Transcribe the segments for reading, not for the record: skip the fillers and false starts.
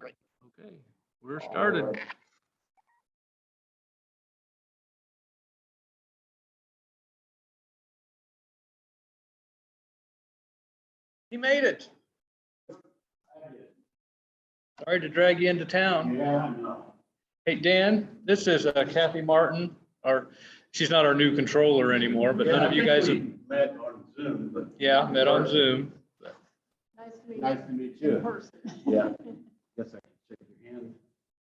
Okay, we're started. He made it. Sorry to drag you into town. Yeah, I know. Hey, Dan, this is Kathy Martin, she's not our new controller anymore, but none of you guys have, Met on Zoom, but. yeah, met on Zoom. Nice to meet you. In person. Yeah. Guess I can shake your hand,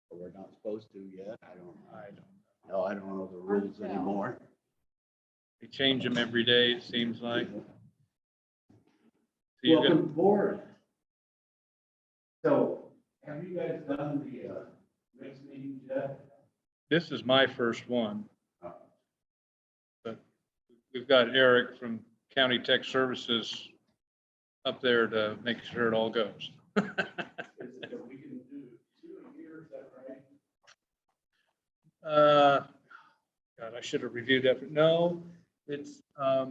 but we're not supposed to yet. I don't know. I don't know the rules anymore. They change them every day, it seems like. So you're Welcome gonna- aboard. So, have you guys done the mixed meetings yet? This is my first one. Uh, But we've got Eric from County Tech Services up there to make sure it all goes. Is it that we can do 2 a year, is that right? God, I should have reviewed that. No, it's, I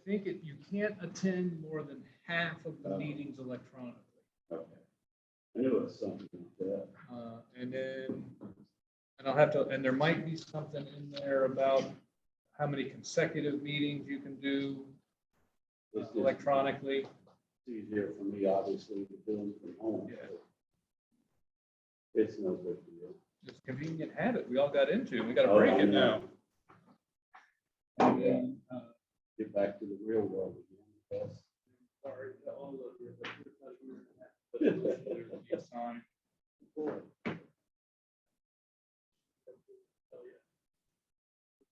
think you can't attend more than half of the meetings electronically. Okay. I knew it was something like that. And then, and I'll have to, and there might be something in there about how many consecutive meetings you can do electronically. It's easier for me, obviously, to do them from home. Yeah. It's no big deal. It's a convenient habit we all got into. We got to break it now. And then, Get back to the real world again. sorry, all of your sign.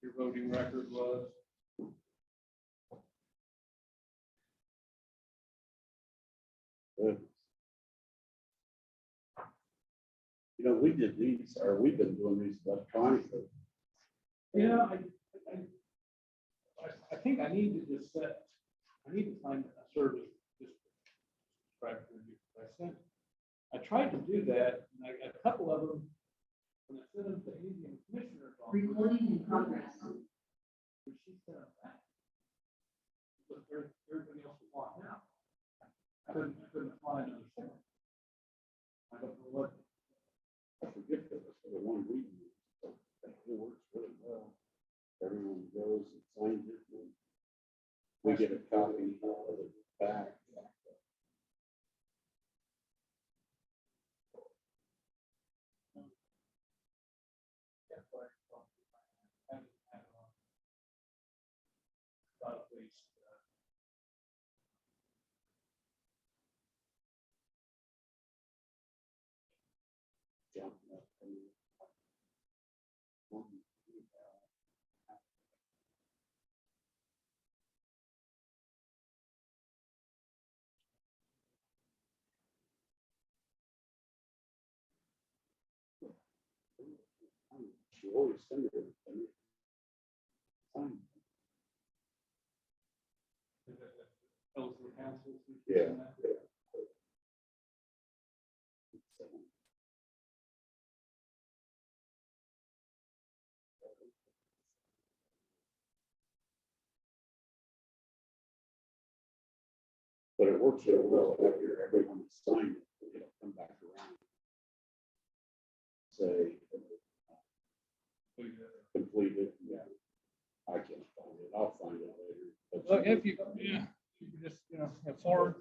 Your voting record was. Good. You know, we did these, or we've been doing these electronically. Yeah, I think I need to just I need to find a service just subscribe for you. I tried to do that, and a couple of them, when I sent them to Indian commissioners. Recording in progress. She sent them back. But everybody else was locked out. I couldn't find another signal. I don't know what. I forget that was for the one we used, but it works really well. Everyone goes and signs it, and we get a copy of it back. She always sends it. Yeah. But it works really well after everyone has signed it, it'll come back around. Say, completed, yeah. I can't find it, I'll find it later. But Well, if you, yeah, you can just, forward,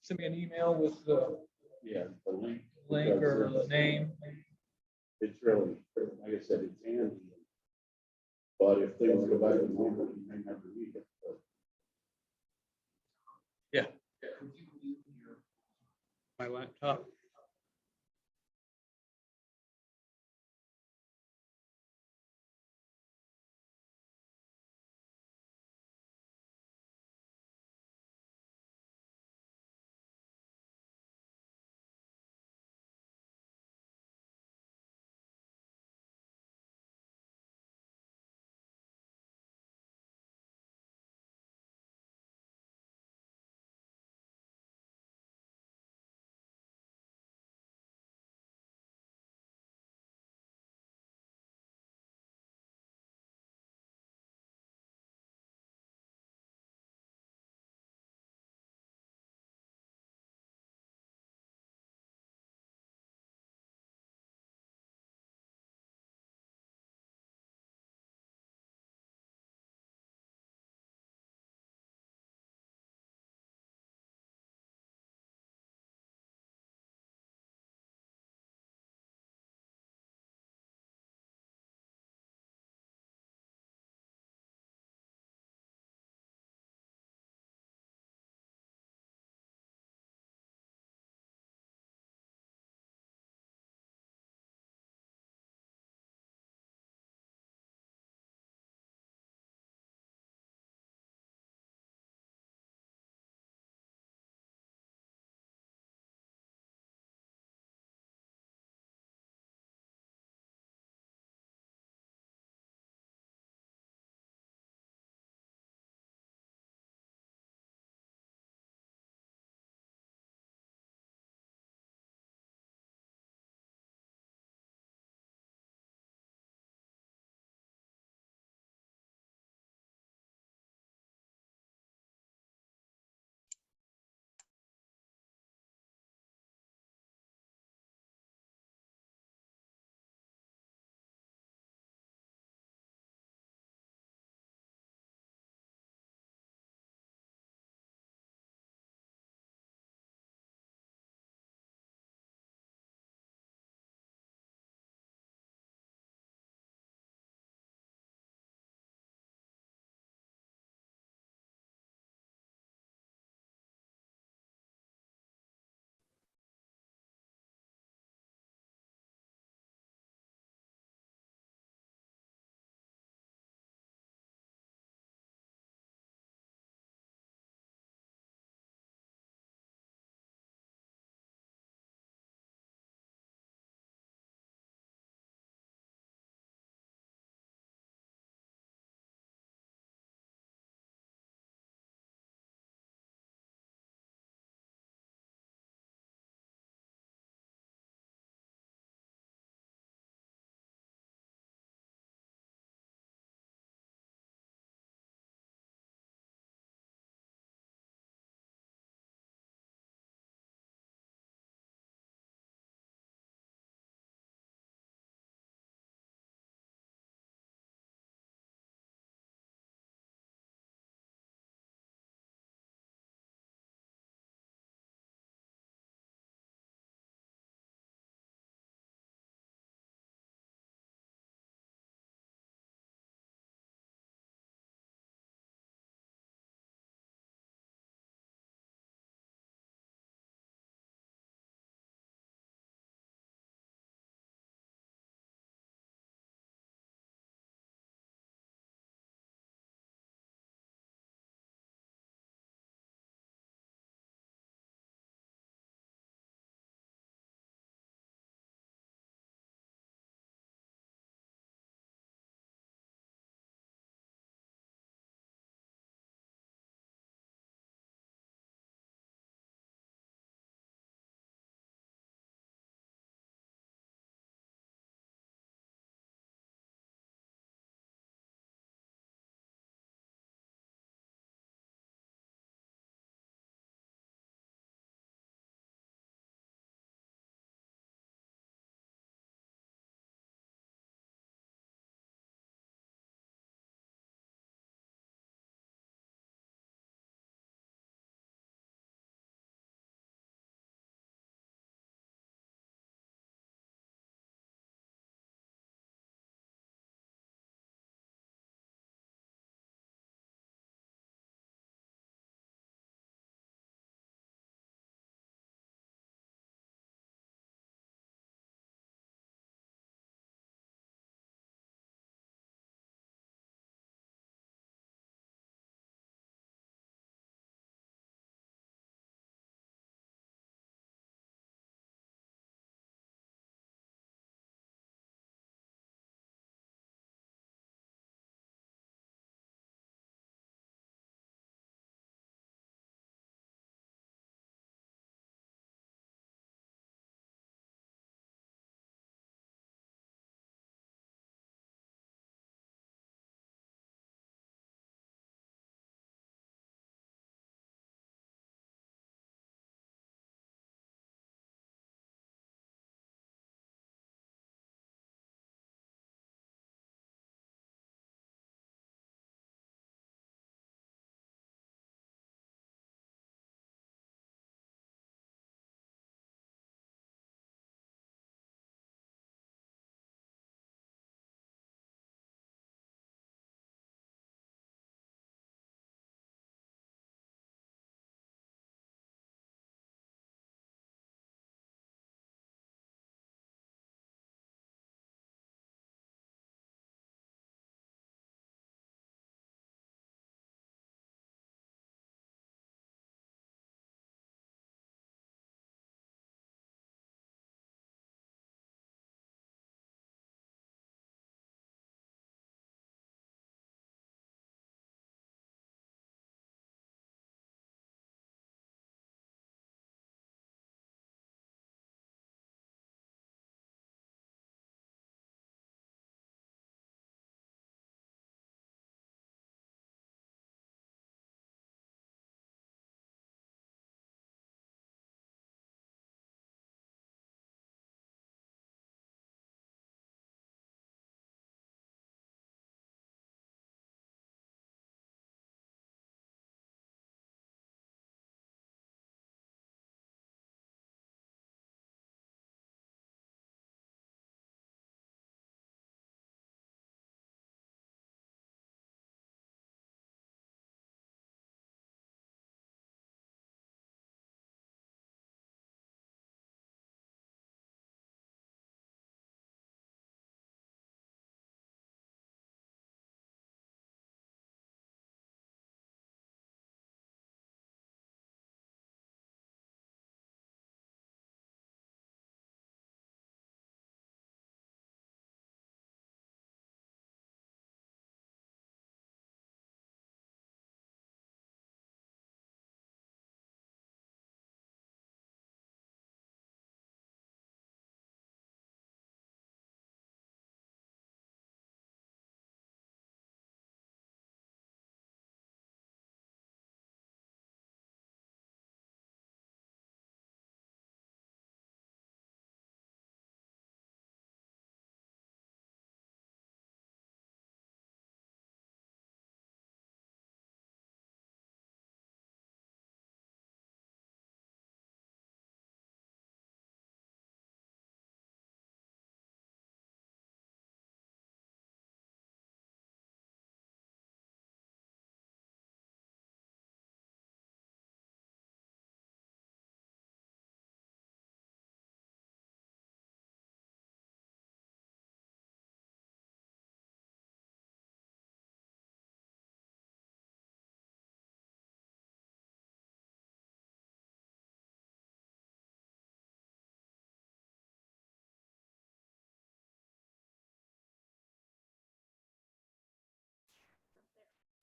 send me an email with the yeah, the link. link or the name. It's really, like I said, it's handy. But if things go back to normal, you may never need it. But Yeah. My laptop.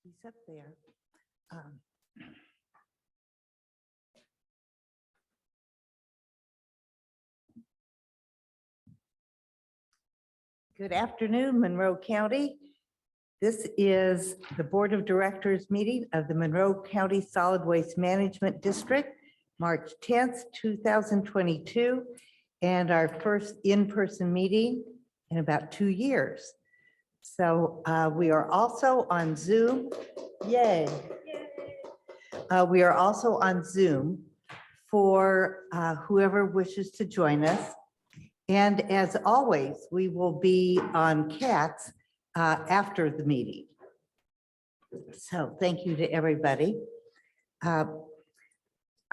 He's up there. Um, Good afternoon, Monroe County. This is the Board of Directors meeting of the Monroe County Solid Waste Management District, March 10th, 2022, and our first in-person meeting in about 2 years. So we are also on Zoom. Yay. We are also on Zoom for whoever wishes to join us. And as always, we will be on CATS after the meeting. So thank you to everybody. I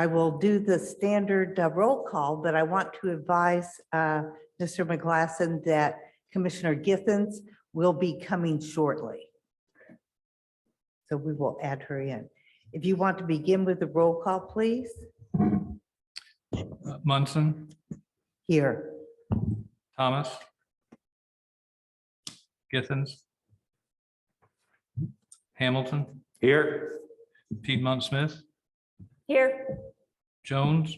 will do the standard roll call, but I want to advise Mr. McGlasson that Commissioner Githens will be coming shortly. So we will add her in. If you want to begin with the roll call, please. Munson, Here. Thomas, Githens, Hamilton, Here. Piedmont Smith, Here. Jones,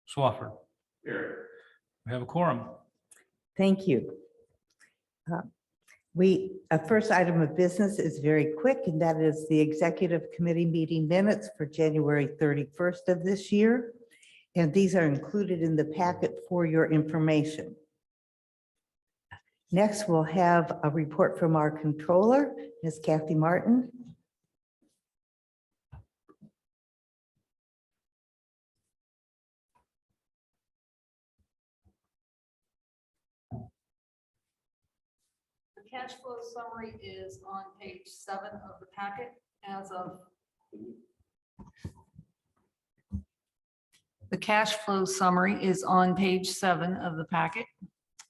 Swafford. Here. We have a quorum. Thank you. A first item of business is very quick, and that is the executive committee meeting minutes for January 31st of this year. And these are included in the packet for your information. Next, we'll have a report from our controller, Ms. Kathy Martin. The cash flow summary is on page 7 of the packet as of. The cash flow summary is on page 7 of the packet.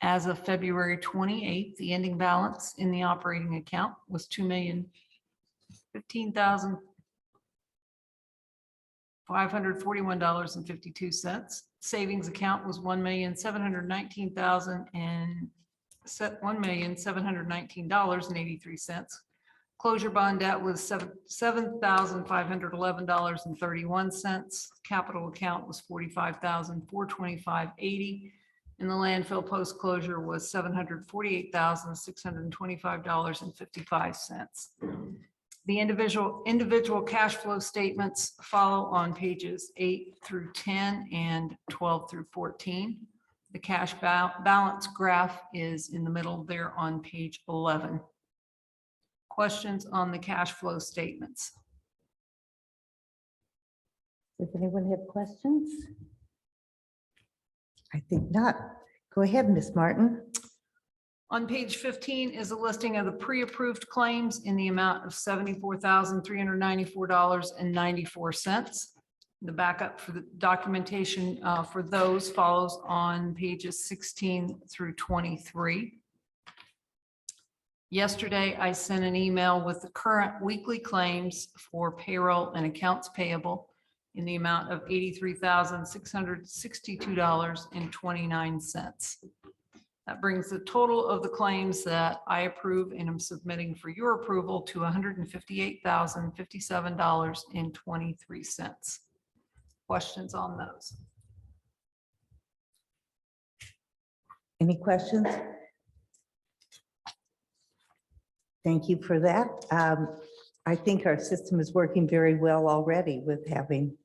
As of February 28th, the ending balance in the operating account was $2,015,541.52. Savings account was $1,719,000 and $1,719.83. Closure bond debt was $7,511.31. Capital account was $45,425.80. And the landfill post closure was $748,625.55. The individual cash flow statements follow on pages 8 through 10 and 12 through 14. The cash balance graph is in the middle there on page 11. Questions on the cash flow statements? Does anyone have questions? I think not. Go ahead, Ms. Martin. On page 15 is a listing of the pre-approved claims in the amount of $74,394.94. The backup for the documentation for those follows on pages 16 through 23. Yesterday, I sent an email with the current weekly claims for payroll and accounts payable in the amount of $83,662.29. That brings the total of the claims that I approve and am submitting for your approval to $158,057.23. Questions on those? Any questions? Thank you for that. I think our system is working very well already with having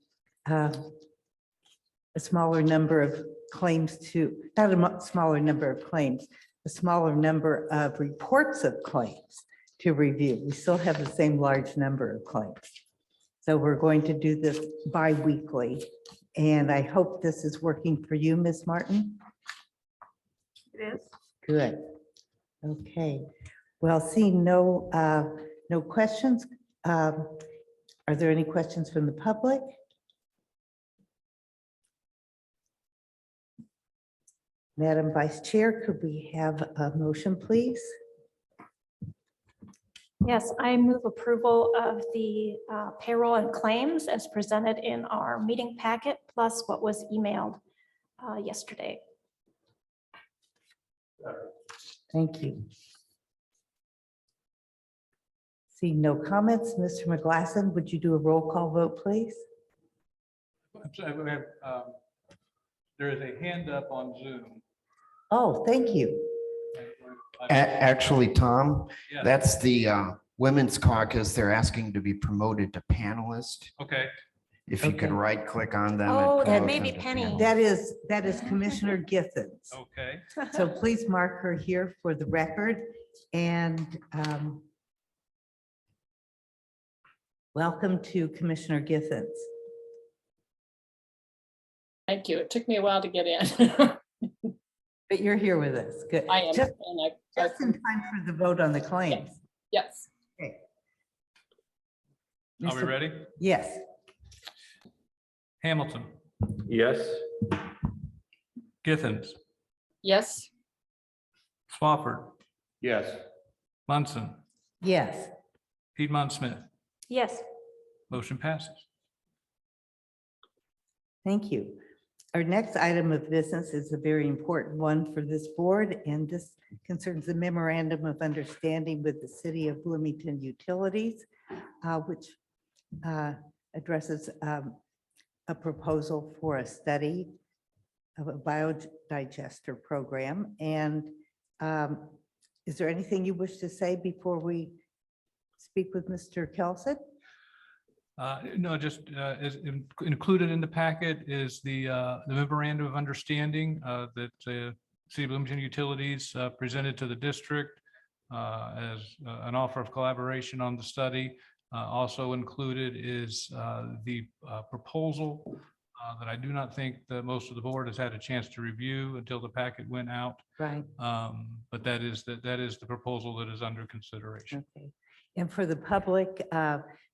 a smaller number of claims not a smaller number of claims, a smaller number of reports of claims to review. We still have the same large number of claims. So we're going to do this bi-weekly, and I hope this is working for you, Ms. Martin. It is. Good. Okay. Well, seeing no questions, are there any questions from the public? Madam Vice Chair, could we have a motion, please? Yes, I move approval of the payroll and claims as presented in our meeting packet, plus what was emailed yesterday. Thank you. Seeing no comments, Mr. McGlasson, would you do a roll call vote, please? I'm sorry, we have, there is a hand up on Zoom. Oh, thank you. Actually, Tom, Yeah. that's the Women's Caucus. They're asking to be promoted to panelist. Okay, If you could Okay. right click on them. and Oh, that promote may them be to Penny. panelist. That is Commissioner Githens. okay. So please mark her here for the record and welcome to Commissioner Githens. Thank you. It took me a while to get in. But you're here with us. Good. I am, Just and I, just in time for the vote on the claims. yes, Okay. Are we Mr. ready? Yes. Hamilton, Yes. Githens, yes, Swafford, Yes. Munson, Yes. Piedmont Smith. Yes. Motion passes. Thank you. Our next item of business is a very important one for this board, and this concerns the memorandum of understanding with the City of Bloomington Utilities, which addresses a proposal for a study of a biodigester program. And is there anything you wish to say before we speak with Mr. Kelson? No, just included in the packet is the memorandum of understanding that the City of Bloomington Utilities presented to the district as an offer of collaboration on the study. Also included is the proposal that I do not think that most of the board has had a chance to review until the packet went out. Right. But that is the proposal that is under consideration. Okay. And for the public,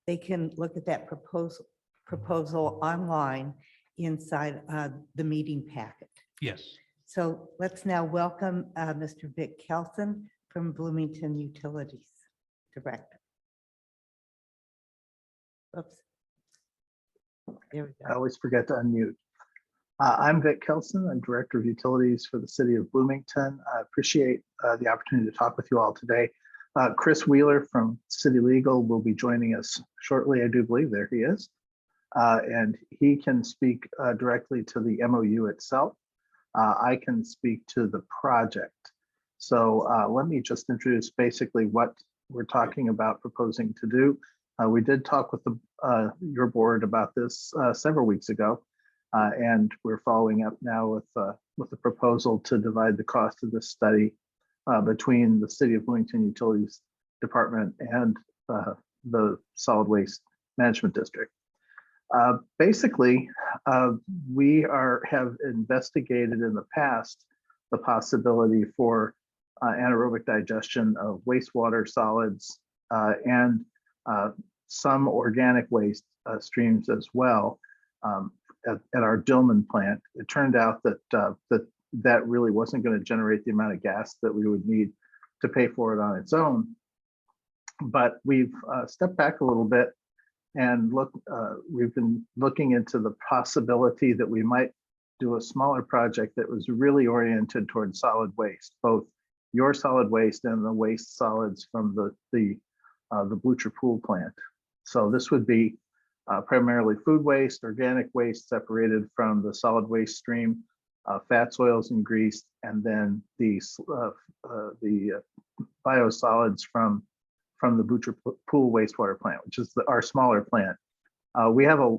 they can look at that proposal online inside the meeting packet. Yes. So let's now welcome Mr. Vic Kelson from Bloomington Utilities Director. Oops. There we I go. always forget to unmute. I'm Vic Kelson. I'm Director of Utilities for the City of Bloomington. I appreciate the opportunity to talk with you all today. Chris Wheeler from City Legal will be joining us shortly. I do believe there he is. And he can speak directly to the MOU itself. I can speak to the project. So let me just introduce basically what we're talking about proposing to do. We did talk with your board about this several weeks ago, and we're following up now with the proposal to divide the cost of this study between the City of Bloomington Utilities Department and the Solid Waste Management District. Basically, we have investigated in the past the possibility for anaerobic digestion of wastewater solids and some organic waste streams as well at our Dillman plant. It turned out that that really wasn't going to generate the amount of gas that we would need to pay for it on its own. But we've stepped back a little bit and we've been looking into the possibility that we might do a smaller project that was really oriented towards solid waste, both your solid waste and the waste solids from the Blucher Pool plant. So this would be primarily food waste, organic waste separated from the solid waste stream, fats, oils, and grease, and then the biosolids from the Blucher Pool wastewater plant, which is our smaller plant. We have a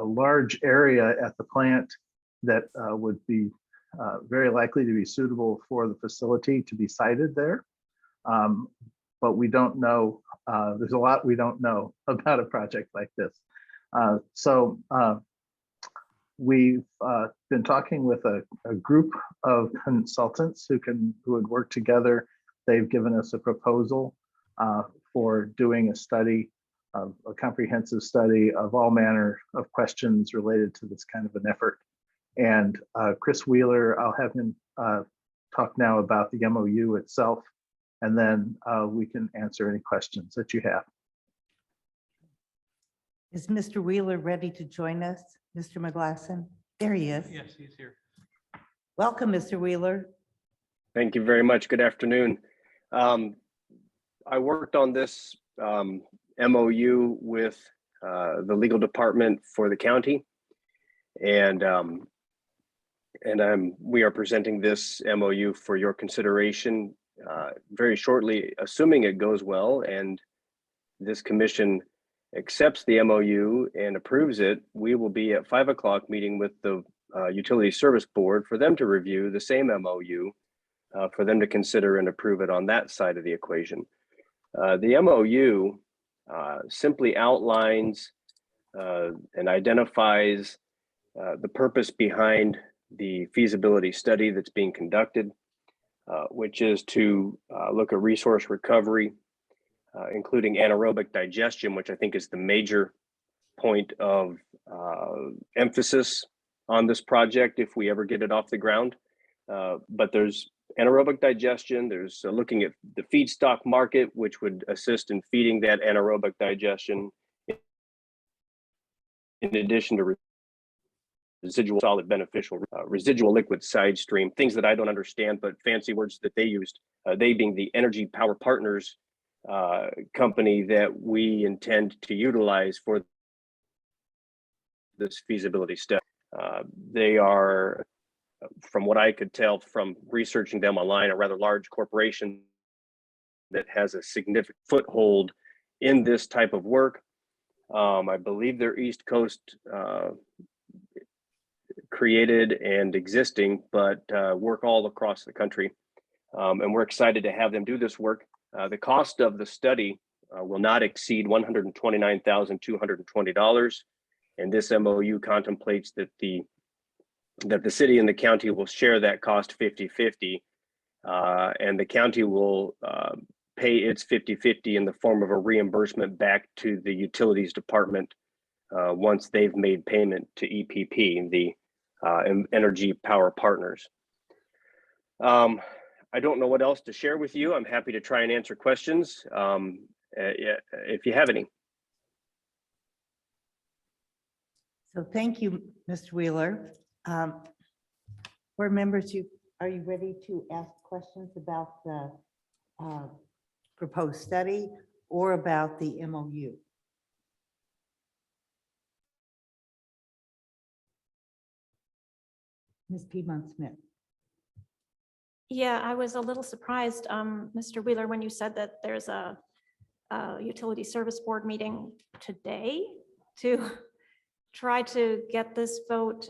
large area at the plant that would be very likely to be suitable for the facility to be sited there. But we don't know, there's a lot we don't know about a project like this. So we've been talking with a group of consultants who would work together. They've given us a proposal for doing a study, a comprehensive study of all manner of questions related to this kind of an effort. And Chris Wheeler, I'll have him talk now about the MOU itself, and then we can answer any questions that you have. Is Mr. Wheeler ready to join us, Mr. McGlasson? There he is. Yes, he's here. Welcome, Mr. Wheeler. Thank you very much. Good afternoon. I worked on this MOU with the legal department for the county. And we are presenting this MOU for your consideration very shortly, assuming it goes well and this commission accepts the MOU and approves it. We will be at 5 o'clock meeting with the Utility Service Board for them to review the same MOU, for them to consider and approve it on that side of the equation. The MOU simply outlines and identifies the purpose behind the feasibility study that's being conducted, which is to look at resource recovery, including anaerobic digestion, which I think is the major point of emphasis on this project if we ever get it off the ground. But there's anaerobic digestion, there's looking at the feedstock market, which would assist in feeding that anaerobic digestion, in addition to residual solid beneficial, residual liquid side stream, things that I don't understand, but fancy words that they used, they being the Energy Power Partners company that we intend to utilize for this feasibility study. They are, from what I could tell from researching them online, a rather large corporation that has a significant foothold in this type of work. I believe they're East Coast created and existing, but work all across the country. And we're excited to have them do this work. The cost of the study will not exceed $129,220. And this MOU contemplates that the city and the county will share that cost 50-50, and the county will pay its 50-50 in the form of a reimbursement back to the utilities department once they've made payment to EPP, the Energy Power Partners. I don't know what else to share with you. I'm happy to try and answer questions if you have any. So thank you, Mr. Wheeler. Board members, are you ready to ask questions about the proposed study or about the MOU? Ms. Piedmont Smith. Yeah, I was a little surprised, Mr. Wheeler, when you said that there's a utility service board meeting today to try to get this vote,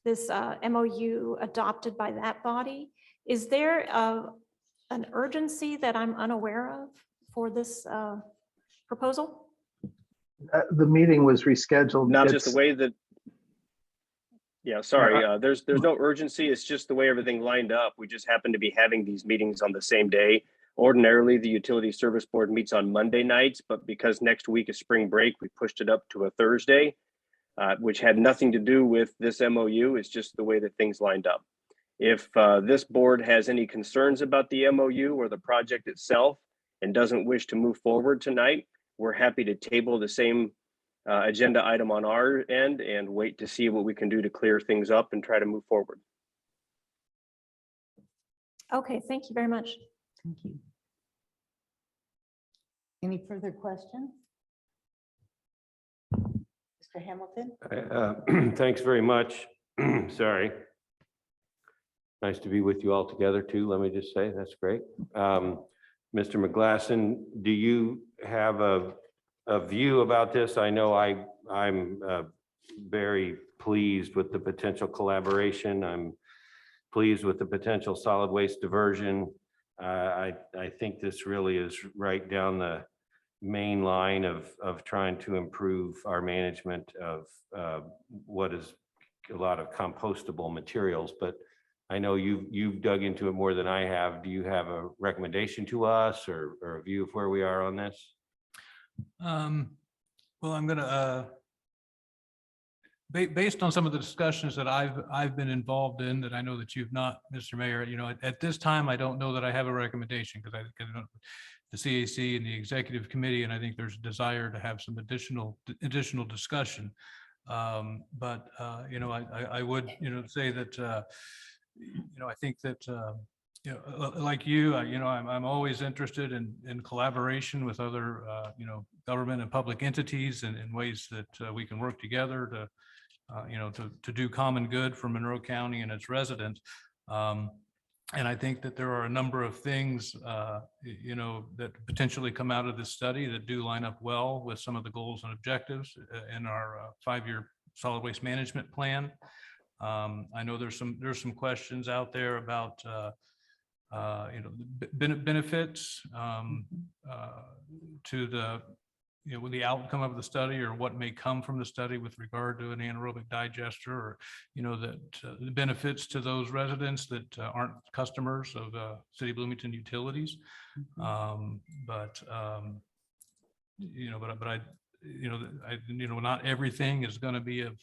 this MOU adopted by that body. Is there an urgency that I'm unaware of for this proposal? The meeting was rescheduled. Not just the way that, yeah, sorry, there's no urgency. It's just the way everything lined up. We just happen to be having these meetings on the same day. Ordinarily, the Utility Service Board meets on Monday nights, but because next week is spring break, we pushed it up to a Thursday, which had nothing to do with this MOU. It's just the way that things lined up. If this board has any concerns about the MOU or the project itself and doesn't wish to move forward tonight, we're happy to table the same agenda item on our end and wait to see what we can do to clear things up and try to move forward. Okay, thank you very much. Thank you. Any further questions? Mr. Hamilton? Thanks very much. Sorry. Nice to be with you all together too. Let me just say, that's great. Mr. McGlasson, do you have a view about this? I know I'm very pleased with the potential collaboration. I'm pleased with the potential solid waste diversion. I think this really is right down the main line of trying to improve our management of what is a lot of compostable materials, but I know you've dug into it more than I have. Do you have a recommendation to us or a view of where we are on this? Well, I'm gonna, based on some of the discussions that I've been involved in, that I know that you've not, Mr. Mayor, you know, at this time, I don't know that I have a recommendation because the CAC and the executive committee, and I think there's a desire to have some additional discussion. You know, I would, you know, say that, you know, I think that like you, I'm always interested in collaboration with other, government and public entities and in ways that we can work together to do common good for Monroe County and its residents. And I think that there are a number of things, that potentially come out of this study that do line up well with some of the goals and objectives in our 5-year solid waste management plan. I know there's some questions out there about benefits to the outcome of the study, or what may come from the study with regard to an anaerobic digester, or that the benefits to those residents that aren't customers of City of Bloomington Utilities. Not everything is going to be of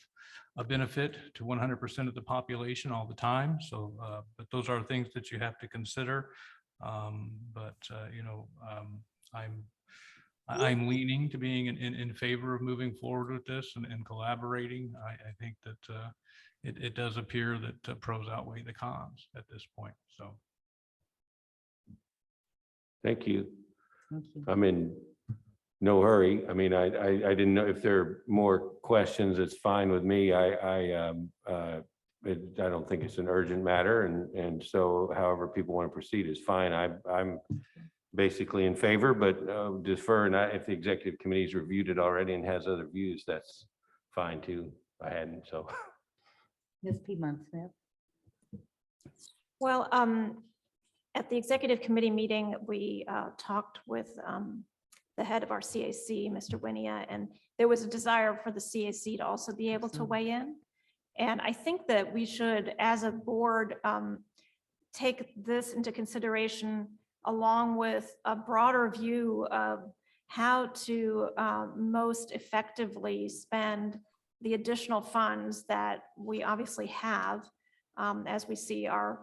a benefit to 100% of the population all the time. So, but those are things that you have to consider. I'm leaning to being in favor of moving forward with this and collaborating. I think that it does appear that pros outweigh the cons at this point. So. Thank you. Thank you. I'm in no hurry. I mean, I didn't know if there are more questions. It's fine with me. I don't think it's an urgent matter, and so however people want to proceed is fine. I'm basically in favor, but defer. And if the executive committee's reviewed it already and has other views, that's fine too. I hadn't, so. Ms. Piedmont Smith. Well, at the executive committee meeting, we talked with the head of our CAC, Mr. Winia, and there was a desire for the CAC to also be able to weigh in. And I think that we should, as a board, take this into consideration along with a broader view of how to most effectively spend the additional funds that we obviously have. As we see our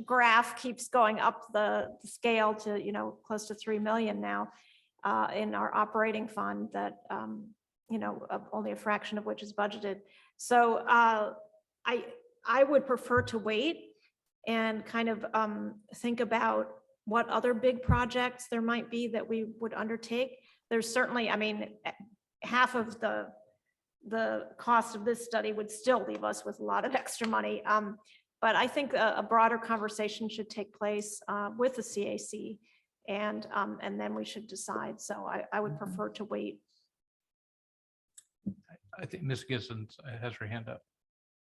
graph keeps going up the scale to, close to 3 million now in our operating fund that, only a fraction of which is budgeted. So I would prefer to wait and kind of think about what other big projects there might be that we would undertake. There's certainly, half of the cost of this study would still leave us with a lot of extra money. But I think a broader conversation should take place with the CAC, and then we should decide. So I would prefer to wait. I think Ms. Gissens has her hand up.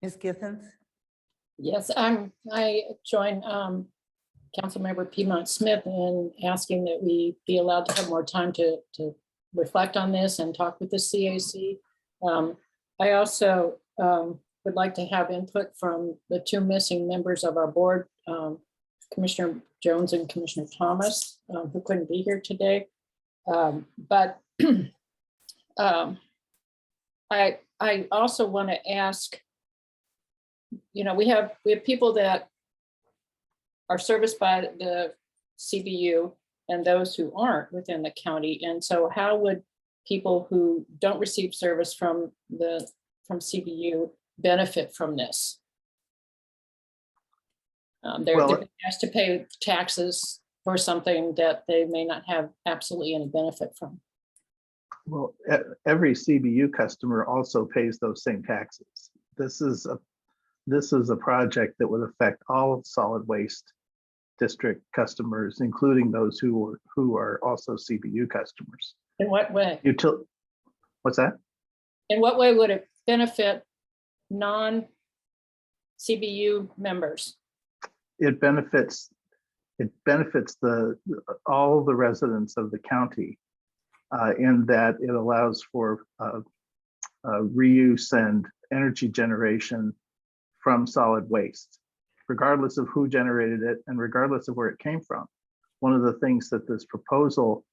Ms. Githens. Yes, I join Councilmember Piedmont Smith in asking that we be allowed to have more time to reflect on this and talk with the CAC. I also would like to have input from the 2 missing members of our board, Commissioner Jones and Commissioner Thomas, who couldn't be here today. But I also want to ask, we have people that are serviced by the CBU and those who aren't within the county. And so how would people who don't receive service from CBU benefit from this? They're asked to pay taxes for something that they may not have absolutely any benefit from. Well, every CBU customer also pays those same taxes. This is a project that would affect all solid waste district customers, including those who are also CBU customers. In what way? What's that? In what way would it benefit non-CBU members? It benefits all the residents of the county in that it allows for reuse and energy generation from solid waste, regardless of who generated it and regardless of where it came from. One of the things that this proposal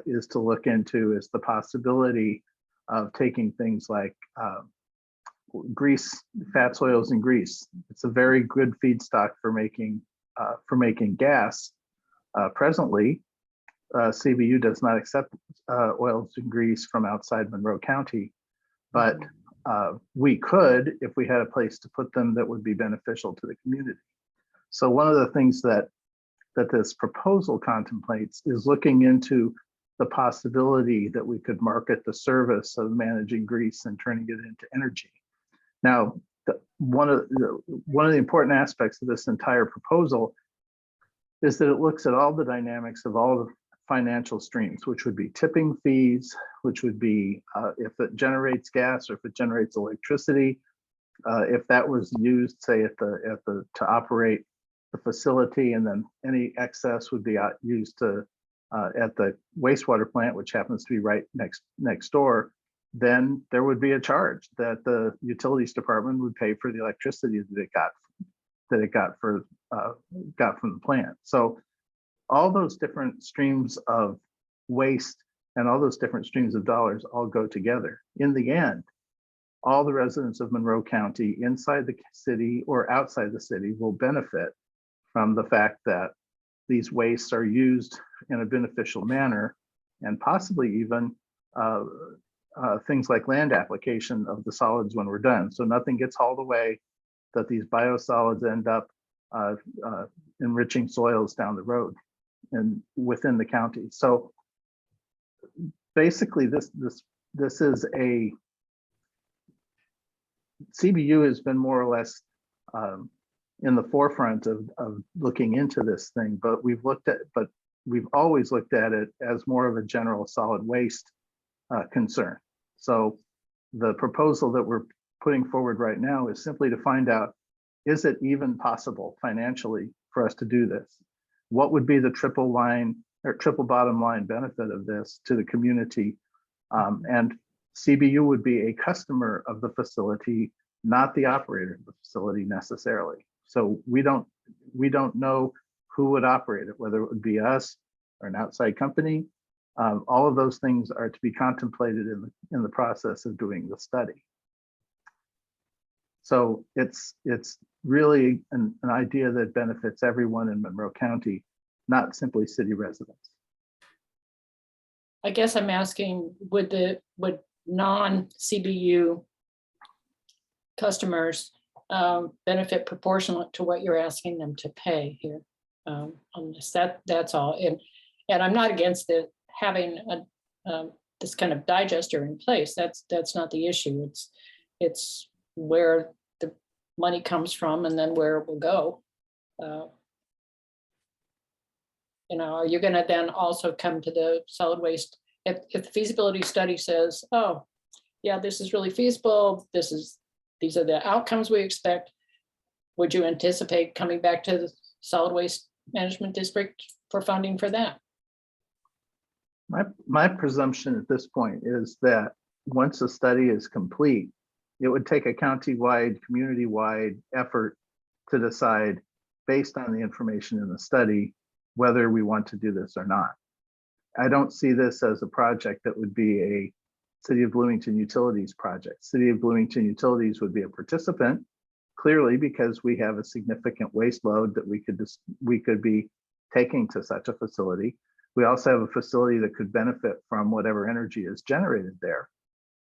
is to look into is the possibility of taking things like grease, fats, oils, and grease. It's a very good feedstock for making gas. Presently, CBU does not accept oils and grease from outside Monroe County, but we could if we had a place to put them that would be beneficial to the community. So one of the things that this proposal contemplates is looking into the possibility that we could market the service of managing grease and turning it into energy. Now, one of the important aspects of this entire proposal is that it looks at all the dynamics of all the financial streams, which would be tipping fees, which would be if it generates gas or if it generates electricity, if that was used, say, to operate the facility, and then any excess would be used to at the wastewater plant, which happens to be right next door, then there would be a charge that the utilities department would pay for the electricity that it got from the plant. So all those different streams of waste and all those different streams of dollars all go together. In the end, all the residents of Monroe County inside the city or outside the city will benefit from the fact that these wastes are used in a beneficial manner, and possibly even things like land application of the solids when we're done. So nothing gets hauled away, that these biosolids end up enriching soils down the road and within the county. So basically this is a CBU has been more or less in the forefront of looking into this thing, but we've always looked at it as more of a general solid waste concern. So the proposal that we're putting forward right now is simply to find out, is it even possible financially for us to do this? What would be the triple bottom line benefit of this to the community? And CBU would be a customer of the facility, not the operator of the facility necessarily. So we don't know who would operate it, whether it would be us or an outside company. All of those things are to be contemplated in the process of doing the study. So it's really an idea that benefits everyone in Monroe County, not simply city residents. I guess I'm asking, would non-CBU customers benefit proportionate to what you're asking them to pay here on this? That's all. And I'm not against having this kind of digester in place. That's not the issue. It's where the money comes from and then where it will go. Are you going to then also come to the solid waste if the feasibility study says, oh yeah, this is really feasible, these are the outcomes we expect, would you anticipate coming back to the solid waste management district for funding for that? My presumption at this point is that once the study is complete, it would take a county-wide, community-wide effort to decide, based on the information in the study, whether we want to do this or not. I don't see this as a project that would be a City of Bloomington Utilities project. City of Bloomington Utilities would be a participant, clearly, because we have a significant waste load that we could be taking to such a facility. We also have a facility that could benefit from whatever energy is generated there.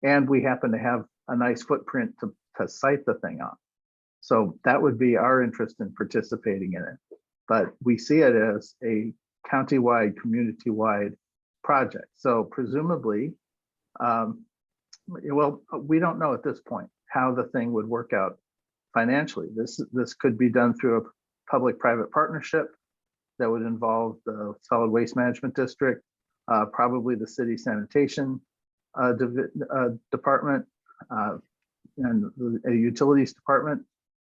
And we happen to have a nice footprint to site the thing on. So that would be our interest in participating in it. But we see it as a county-wide, community-wide project. So presumably, well, we don't know at this point how the thing would work out financially. This could be done through a public-private partnership that would involve the Solid Waste Management District, probably the city sanitation department, and a utilities department,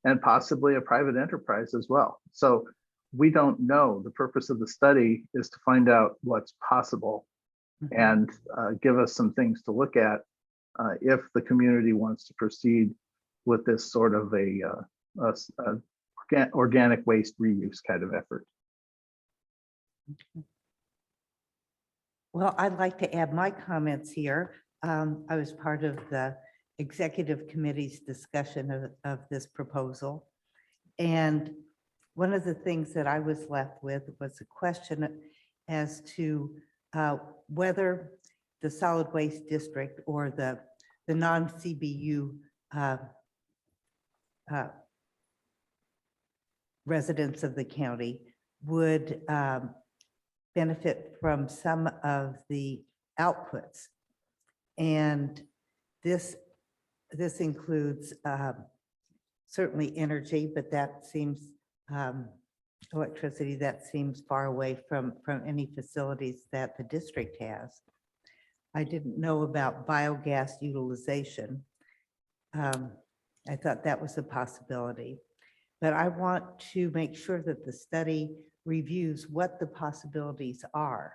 and possibly a private enterprise as well. So we don't know. The purpose of the study is to find out what's possible and give us some things to look at if the community wants to proceed with this sort of a organic waste reuse kind of effort. Well, I'd like to add my comments here. I was part of the executive committee's discussion of this proposal. And one of the things that I was left with was a question as to whether the solid waste district or the non-CBU residents of the county would benefit from some of the outputs. And this includes certainly energy, but that seems electricity, that seems far away from any facilities that the district has. I didn't know about biogas utilization. I thought that was a possibility, but I want to make sure that the study reviews what the possibilities are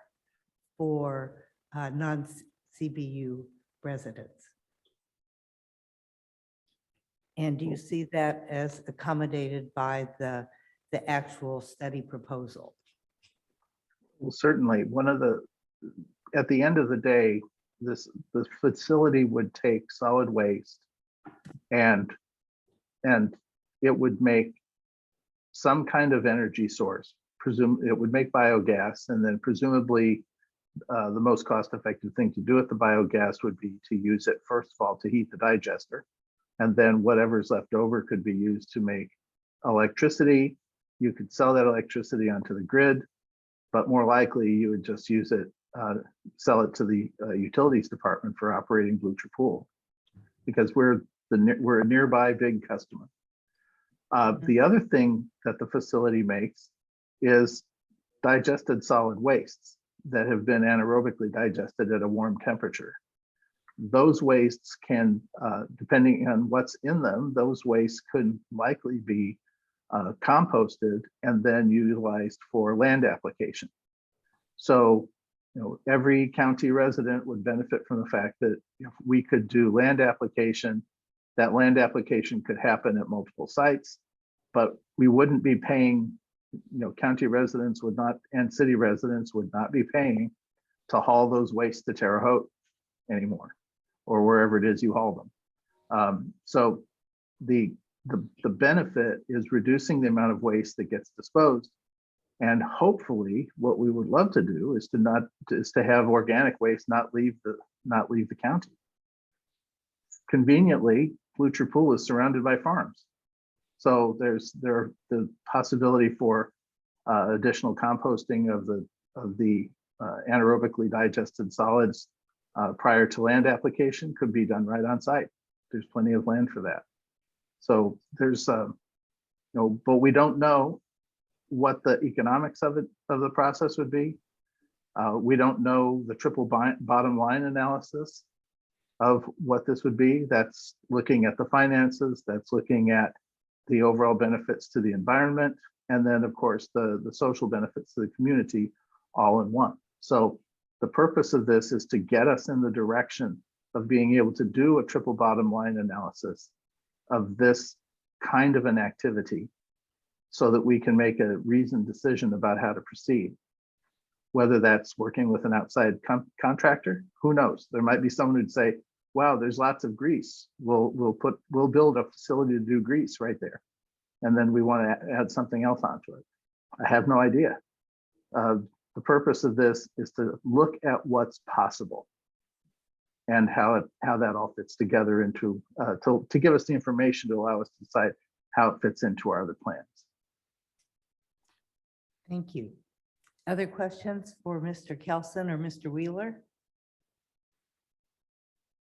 for non-CBU residents. And do you see that as accommodated by the actual study proposal? Well, certainly, at the end of the day, the facility would take solid waste and it would make some kind of energy source. It would make biogas, and then presumably the most cost-effective thing to do with the biogas would be to use it, first of all, to heat the digester. And then whatever's left over could be used to make electricity. You could sell that electricity onto the grid, but more likely you would just use it, sell it to the utilities department for operating Blucher Pool, because we're a nearby big customer. The other thing that the facility makes is digested solid wastes that have been anaerobically digested at a warm temperature. Those wastes can, depending on what's in them, those wastes could likely be composted and then utilized for land application. So, every county resident would benefit from the fact that if we could do land application, that land application could happen at multiple sites, but we wouldn't be paying, county residents would not, and city residents would not be paying to haul those wastes to Terre Haute anymore, or wherever it is you haul them. So the benefit is reducing the amount of waste that gets disposed. And hopefully what we would love to do is to have organic waste not leave the county. Conveniently, Blucher Pool is surrounded by farms. So there's the possibility for additional composting of the anaerobically digested solids prior to land application could be done right on site. There's plenty of land for that. So there's, but we don't know what the economics of the process would be. We don't know the triple bottom line analysis of what this would be. That's looking at the finances, that's looking at the overall benefits to the environment, and then of course the social benefits to the community all in one. So the purpose of this is to get us in the direction of being able to do a triple bottom line analysis of this kind of an activity so that we can make a reasoned decision about how to proceed. Whether that's working with an outside contractor, who knows? There might be someone who'd say, wow, there's lots of grease. We'll build a facility to do grease right there. And then we want to add something else onto it. I have no idea. The purpose of this is to look at what's possible and how that all fits together into, to give us the information to allow us to decide how it fits into our other plans. Thank you. Other questions for Mr. Kelson or Mr. Wheeler?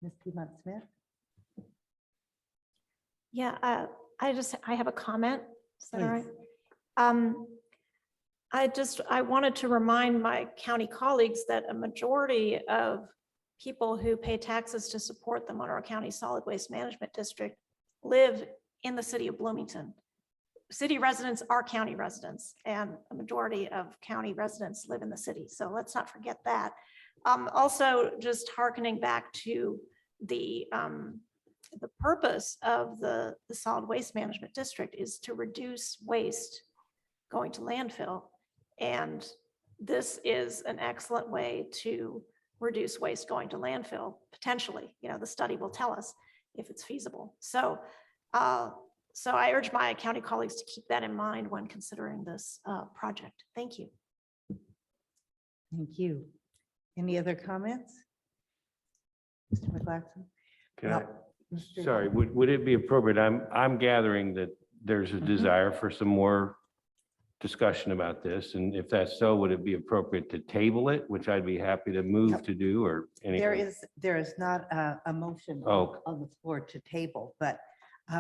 Ms. Piedmont Smith? Yeah, I have a comment. Is that all right? I wanted to remind my county colleagues that a majority of people who pay taxes to support the Monroe County Solid Waste Management District live in the city of Bloomington. City residents are county residents, and a majority of county residents live in the city. So let's not forget that. Also, just hearkening back to the purpose of the solid waste management district is to reduce waste going to landfill. And this is an excellent way to reduce waste going to landfill, potentially. The study will tell us if it's feasible. So I urge my county colleagues to keep that in mind when considering this project. Thank you. Thank you. Any other comments? Mr. McLaughlin? Can I, Mr. sorry, would it be appropriate? I'm gathering that there's a desire for some more discussion about this? And if that's so, would it be appropriate to table it, which I'd be happy to move to do, or anything? There is not a motion Oh. on the floor to table, but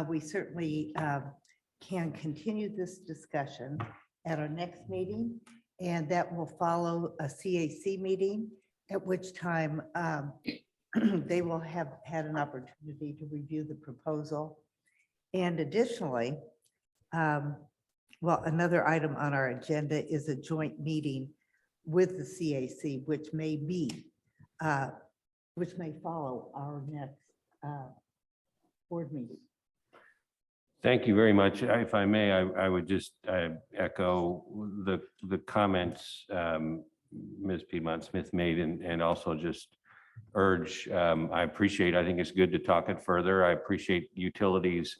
we certainly can continue this discussion at our next meeting, and that will follow a CAC meeting, at which time they will have had an opportunity to review the proposal. And additionally, well, another item on our agenda is a joint meeting with the CAC, which may follow our next board meeting. Thank you very much. If I may, I would just echo the comments Ms. Piedmont Smith made, and also just urge, I think it's good to talk it further. I appreciate utilities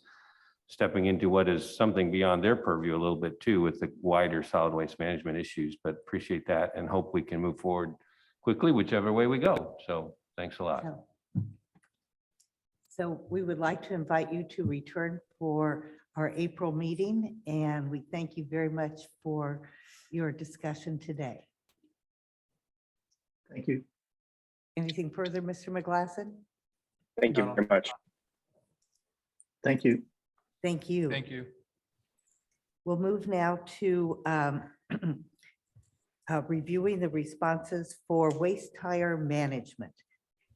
stepping into what is something beyond their purview a little bit too, with the wider solid waste management issues, but appreciate that and hope we can move forward quickly, whichever way we go. So thanks a lot. So we would like to invite you to return for our April meeting, and we thank you very much for your discussion today. Thank you. Anything further, Mr. McGlasson? Thank you very much. Thank you. Thank you. Thank you. We'll move now to reviewing the responses for waste tire management.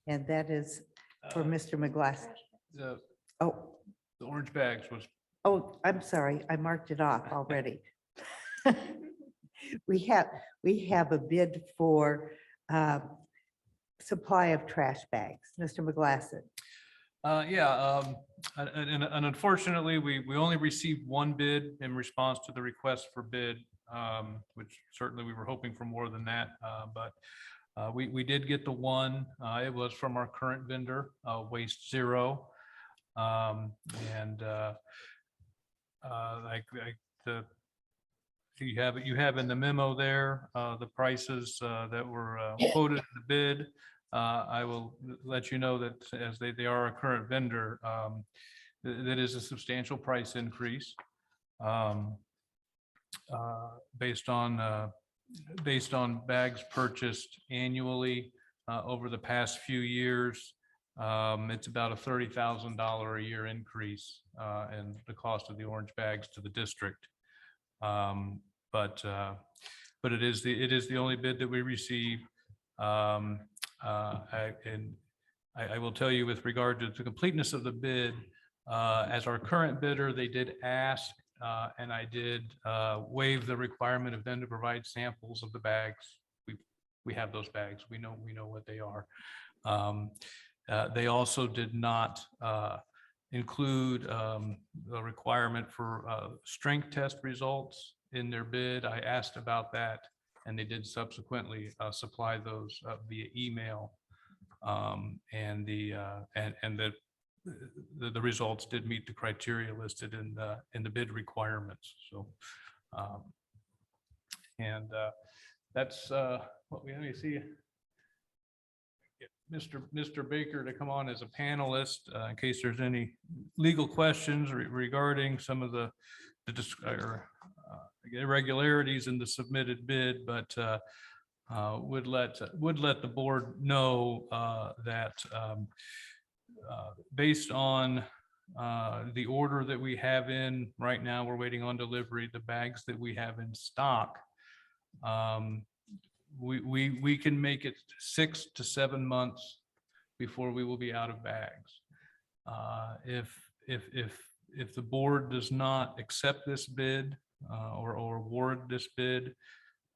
And that is for Mr. McGlasson. The Oh, orange bags was, I'm sorry, I marked it off already. We have a bid for supply of trash bags. Mr. McGlasson. and unfortunately, we only received one bid in response to the request for bid, which certainly we were hoping for more than that, but we did get the one. It was from our current vendor, Waste Zero. You have in the memo there the prices that were quoted in the bid. I will let you know that as they are a current vendor, that is a substantial price increase based on bags purchased annually over the past few years. It's about a $30,000 a year increase in the cost of the orange bags to the district. But it is the only bid that we received. I will tell you, with regard to the completeness of the bid, as our current bidder, they did ask, and I did waive the requirement of them to provide samples of the bags. We have those bags. We know what they are. They also did not include the requirement for strength test results in their bid. I asked about that, and they did subsequently supply those via email. And the results did meet the criteria listed in the bid requirements. So, that's what we see. Mr. Baker to come on as a panelist in case there's any legal questions regarding some of the irregularities in the submitted bid, but would let the board know that based on the order that we have in right now, we're waiting on delivery. The bags that we have in stock, we can make it 6 to 7 months before we will be out of bags. If the board does not accept this bid or award this bid,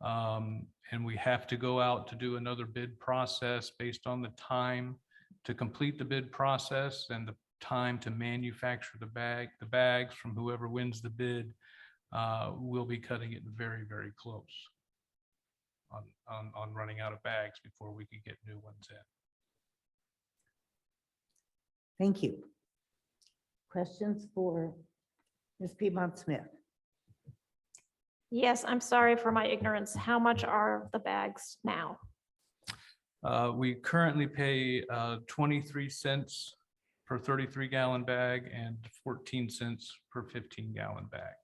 and we have to go out to do another bid process based on the time to complete the bid process and the time to manufacture the bags from whoever wins the bid, we'll be cutting it very, very close on running out of bags before we could get new ones in. Thank you. Questions for Ms. Piedmont Smith? Yes, I'm sorry for my ignorance. How much are the bags now? We currently pay 23 cents per 33-gallon bag and 14 cents per 15-gallon bag.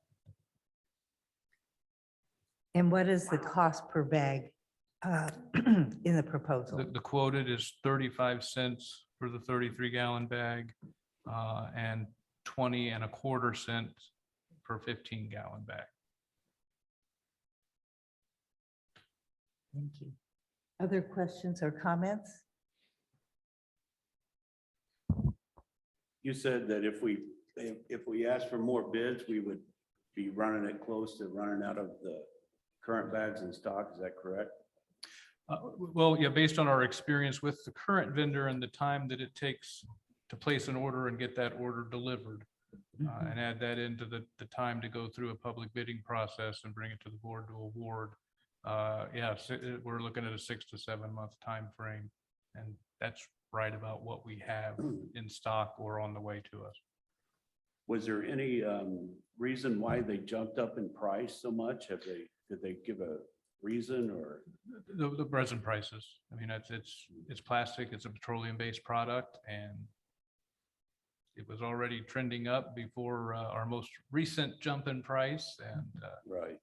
And what is the cost per bag in the proposal? The quoted is 35 cents for the 33-gallon bag and 20.25 cents per 15-gallon bag. Thank you. Other questions or comments? You said that if we asked for more bids, we would be running it close to running out of the current bags in stock. Is that correct? Well, yeah, based on our experience with the current vendor and the time that it takes to place an order and get that order delivered, and add that into the time to go through a public bidding process and bring it to the board to award. We're looking at a 6 to 7 month time frame, and that's right about what we have in stock or on the way to us. Was there any reason why they jumped up in price so much? Did they give a reason or? The resin prices. I mean, it's plastic, it's a petroleum-based product, and it was already trending up before our most recent jump in price. And Right.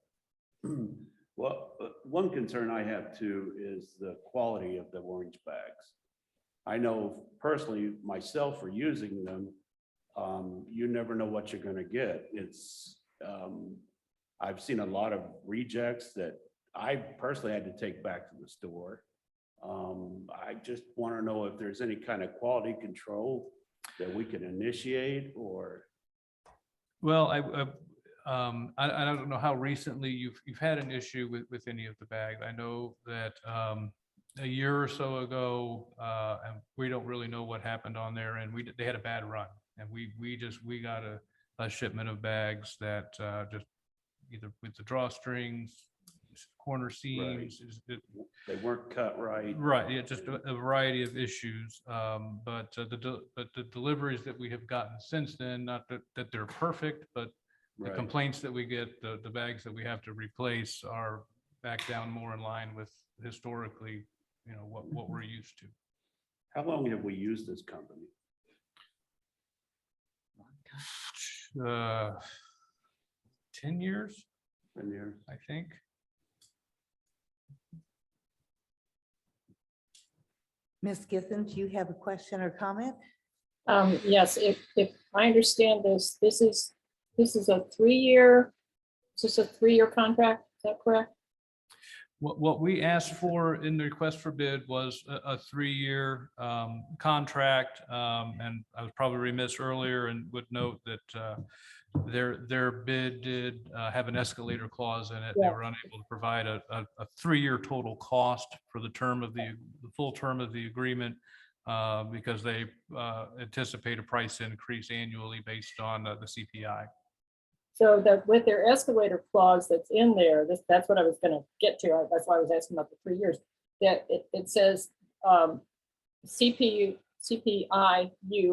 Well, one concern I have too is the quality of the orange bags. I know personally myself for using them, you never know what you're going to get. I've seen a lot of rejects that I personally had to take back to the store. I just want to know if there's any kind of quality control that we can initiate or. well, I don't know how recently you've had an issue with any of the bags. I know that a year or so ago, and we don't really know what happened on there, and they had a bad run, and we got a shipment of bags that just either with the drawstrings, corner seams, They weren't cut right. right, yeah, just a variety of issues. But the deliveries that we have gotten since then, not that they're perfect, but the Right. complaints that we get, the bags that we have to replace are back down more in line with historically, what we're used to. How long have we used this company? 10 years, 10 years. I think. Ms. Githens, you have a question or comment? Yes, if I understand this, this is a 3-year, is this a 3-year contract? Is that correct? What we asked for in the request for bid was a 3-year contract. And I was probably remiss earlier and would note that their bid did have an escalator clause in it. They Yeah. were unable to provide a 3-year total cost for the full term of the agreement because they anticipate a price increase annually based on the CPI. So that with their escalator clause that's in there, that's what I was gonna get to. That's why I was asking about the 3 years. That it says CPIU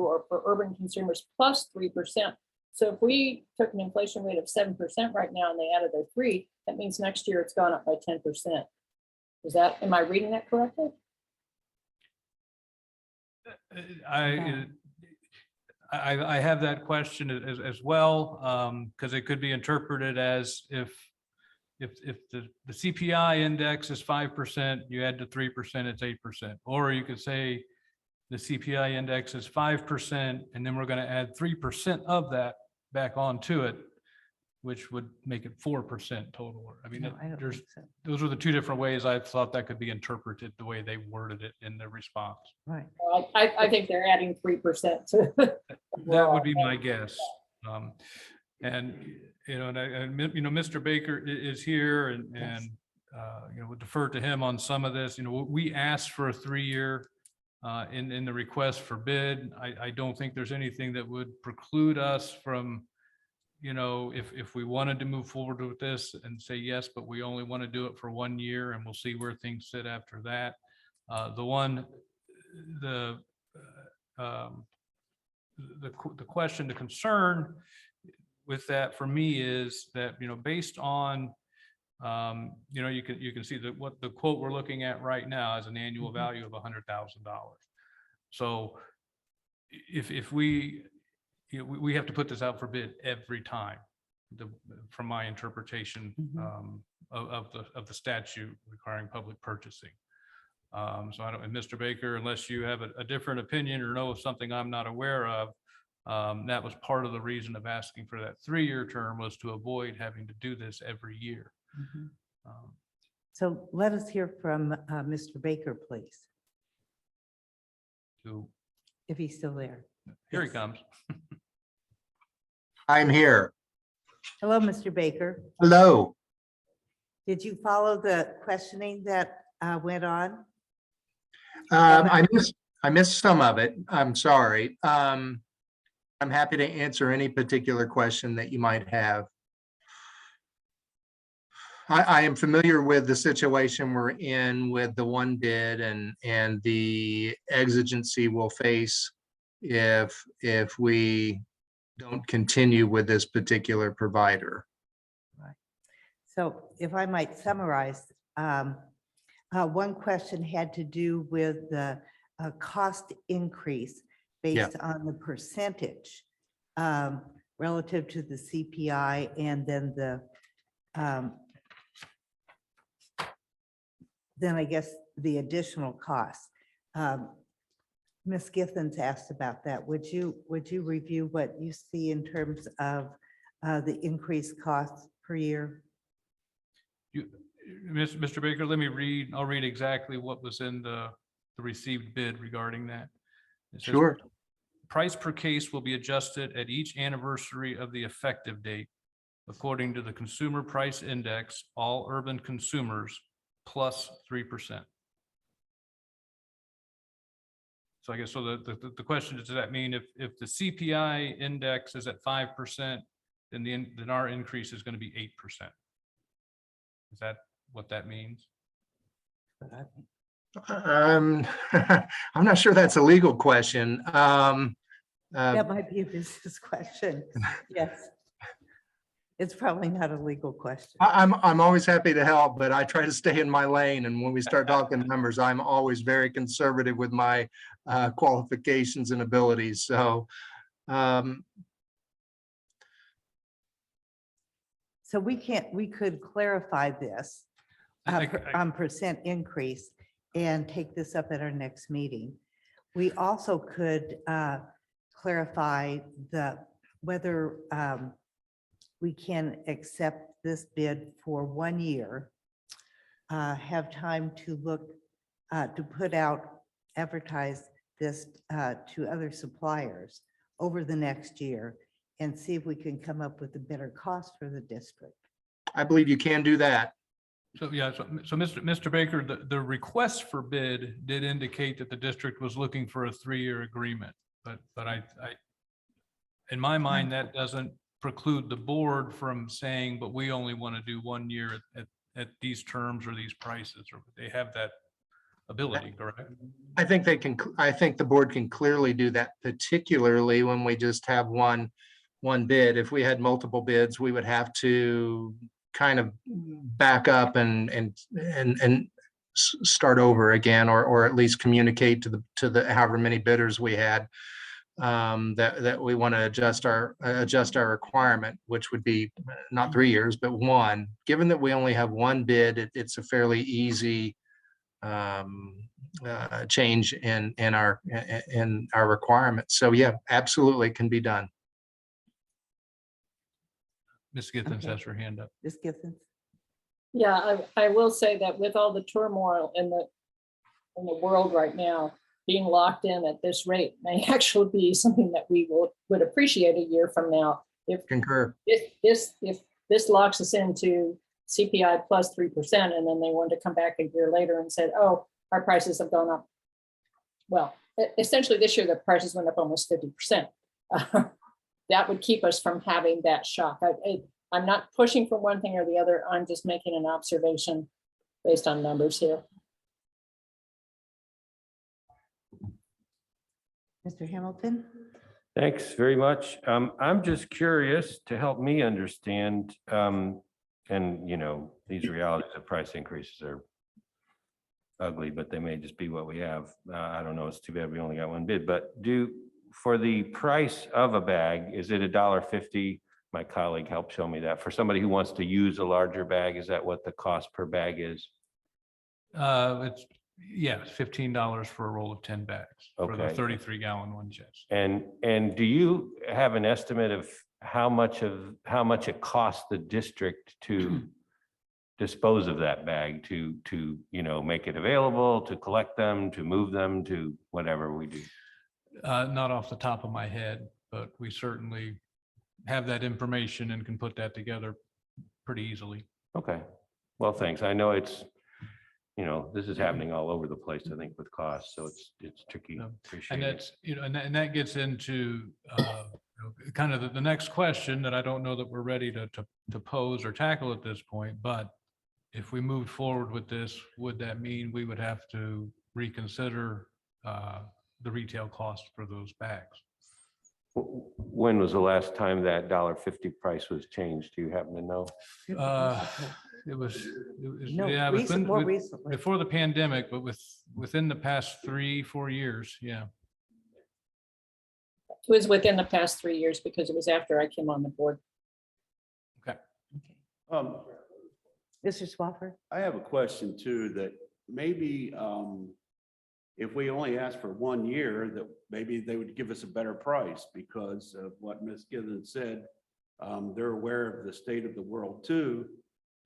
or for urban consumers plus 3%. So if we took an inflation rate of 7% right now and they added their 3, that means next year it's gone up by 10%. Am I reading that correctly? I have that question as well, because it could be interpreted as if the CPI index is 5%, you add to 3%, it's 8%. Or you could say the CPI index is 5%, and then we're going to add 3% of that back onto it, which would make it 4% total. I mean, No, I don't there's think so. those were the two different ways I thought that could be interpreted, the way they worded it in their response. Right. I think they're adding 3% to. That would be my guess. And Mr. Baker is here and we'll defer to him on some of this. We asked for a 3-year in the request for bid. I don't think there's anything that would preclude us from, if we wanted to move forward with this and say yes, but we only want to do it for 1 year and we'll see where things sit after that. The question, the concern with that for me is that, based on, you can see that what the quote we're looking at right now is an annual value of $100,000. So if we have to put this out for bid every time, from my interpretation of the statute requiring public purchasing. So I don't, and Mr. Baker, unless you have a different opinion or know of something I'm not aware of, that was part of the reason of asking for that 3-year term, was to avoid having to do this every year. So let us hear from Mr. Baker, please, So if he's still there. here he Yes. comes. I'm here. Hello, Mr. Baker. Hello. Did you follow the questioning that went on? I missed some of it. I'm sorry. I'm happy to answer any particular question that you might have. I am familiar with the situation we're in with the one bid and the exigency we'll face if we don't continue with this particular provider. So if I might summarize, one question had to do with the cost increase based on the percentage relative to the CPI, and then then I guess the additional costs. Ms. Githens asked about that. Would you review what you see in terms of the increased costs per year? Mr. Baker, I'll read exactly what was in the received bid regarding that. It says, Sure. price per case will be adjusted at each anniversary of the effective date according to the Consumer Price Index, all urban consumers plus 3%. So I guess, so the question is, does that mean if the CPI index is at 5%, then our increase is going to be 8%? Is that what that means? I'm not sure that's a legal question. That might be a business question. Yes. It's probably not a legal question. I'm always happy to help, but I try to stay in my lane. And when we start talking numbers, I'm always very conservative with my qualifications and abilities. So So we could clarify this on percent increase and take this up at our next meeting. We also could clarify whether we can accept this bid for 1 year, have time to look, to put out, advertise this to other suppliers over the next year, and see if we can come up with a better cost for the district. I believe you can do that. So, yeah, so Mr. Baker, the request for bid did indicate that the district was looking for a 3-year agreement, but I, in my mind, that doesn't preclude the board from saying, but we only want to do 1 year at these terms or these prices, or they have that ability, correct? I think they can, I think the board can clearly do that, particularly when we just have one bid. If we had multiple bids, we would have to kind of back up and start over again, or at least communicate to the however many bidders we had, that we want to adjust our requirement, which would be not 3 years, but 1. Given that we only have 1 bid, it's a fairly easy change in our requirements. So yeah, absolutely can be done. Ms. Githens Okay. has her hand up. Ms. Githens? Yeah, I will say that with all the turmoil in the world right now, being locked in at this rate may actually be something that we would appreciate a year from now. Concur. If this locks us into CPI plus 3%, and then they wanted to come back a year later and said, oh, our prices have gone up. Well, essentially this year the prices went up almost 50%. That would keep us from having that shock. I'm not pushing for one thing or the other. I'm just making an observation based on numbers here. Mr. Hamilton? Thanks very much. I'm just curious to help me understand, and these realities of price increases are ugly, but they may just be what we have. I don't know. It's too bad we only got 1 bid, but for the price of a bag, is it $1.50 My colleague helped show me that. For somebody who wants to use a larger bag, is that what the cost per bag is? It's, yeah, $15 for a roll of 10 bags for the Okay. 33-gallon ones, yes. And do you have an estimate of how much it costs the district to dispose of that bag, to, make it available, to collect them, to move them, to whatever we do? Not off the top of my head, but we certainly have that information and can put that together pretty easily. Okay, well, thanks. I know it's, this is happening all over the place, I think, with costs, so it's tricky. No, Appreciate And it. that's, and that gets into kind of the next question that I don't know that we're ready to pose or tackle at this point, but if we moved forward with this, would that mean we would have to reconsider the retail cost for those bags? When was the last time that $1.50 price was changed? Do you happen to know? It was, No, yeah, more recently. before the pandemic, but within the past 3-4 years, yeah. It was within the past 3 years because it was after I came on the board. Mr. Swafford? I have a question too, that maybe if we only ask for 1 year, that maybe they would give us a better price because of what Ms. Given said. They're aware of the state of the world too.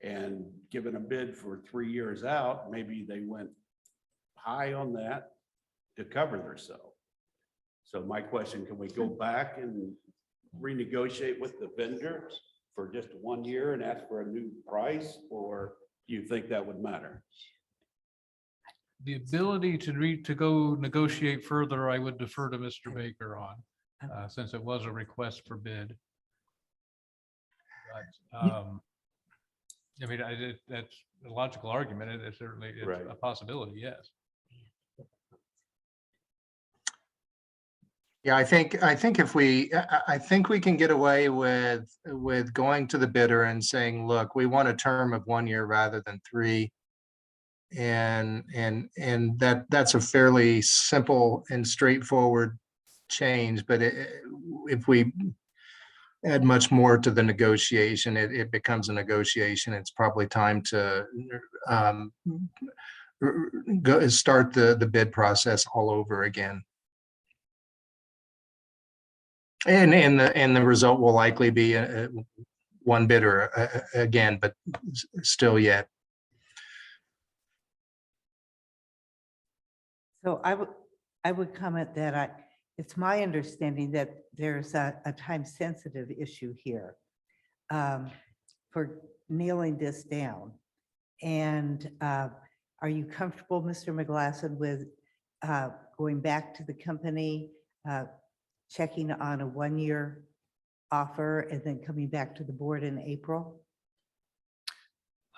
And given a bid for 3 years out, maybe they went high on that to cover themselves. So my question, can we go back and renegotiate with the vendor for just 1 year and ask for a new price, or do you think that would matter? The ability to go negotiate further, I would defer to Mr. Baker on, since it was a request for bid. But, I mean, that's a logical argument. It certainly is Right. a possibility, yes. Yeah, I think if I think we can get away with going to the bidder and saying, look, we want a term of 1 year rather than 3. And that's a fairly simple and straightforward change, but if we add much more to the negotiation, it becomes a negotiation. It's probably time to start the bid process all over again. And the result will likely be one bidder again, but still yet. So I would comment that it's my understanding that there's a time-sensitive issue here for nailing this down. And are you comfortable, Mr. McGlasson, with going back to the company, checking on a 1-year offer and then coming back to the board in April?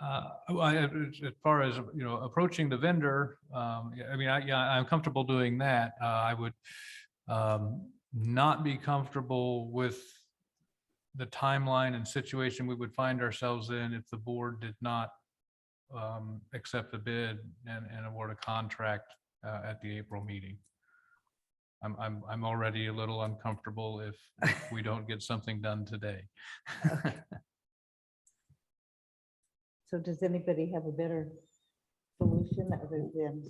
As far as, approaching the vendor, I mean, I'm comfortable doing that. I would not be comfortable with the timeline and situation we would find ourselves in if the board did not accept the bid and award a contract at the April meeting. I'm already a little uncomfortable if we don't get something done today. Okay. So does anybody have a better solution other than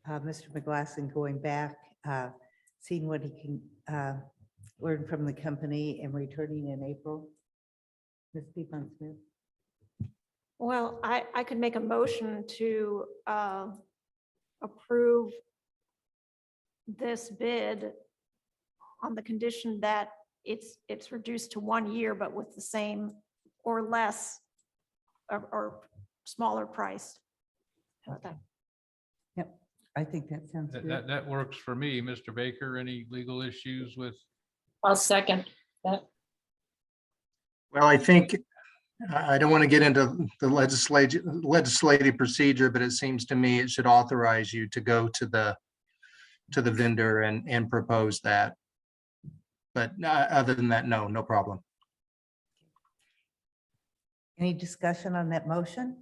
Mr. McGlasson going back, seeing what he can learn from the company and returning in April? Ms. Piedmont-Smith? Well, I could make a motion to approve this bid on the condition that it's reduced to 1 year, but with the same or less or smaller price. How about that? Yep, I think that sounds good. That works for me. Mr. Baker, any legal issues with? I'll second that. Well, I think I don't want to get into the legislative procedure, but it seems to me it should authorize you to go to the vendor and propose that. But other than that, no problem. Any discussion on that motion?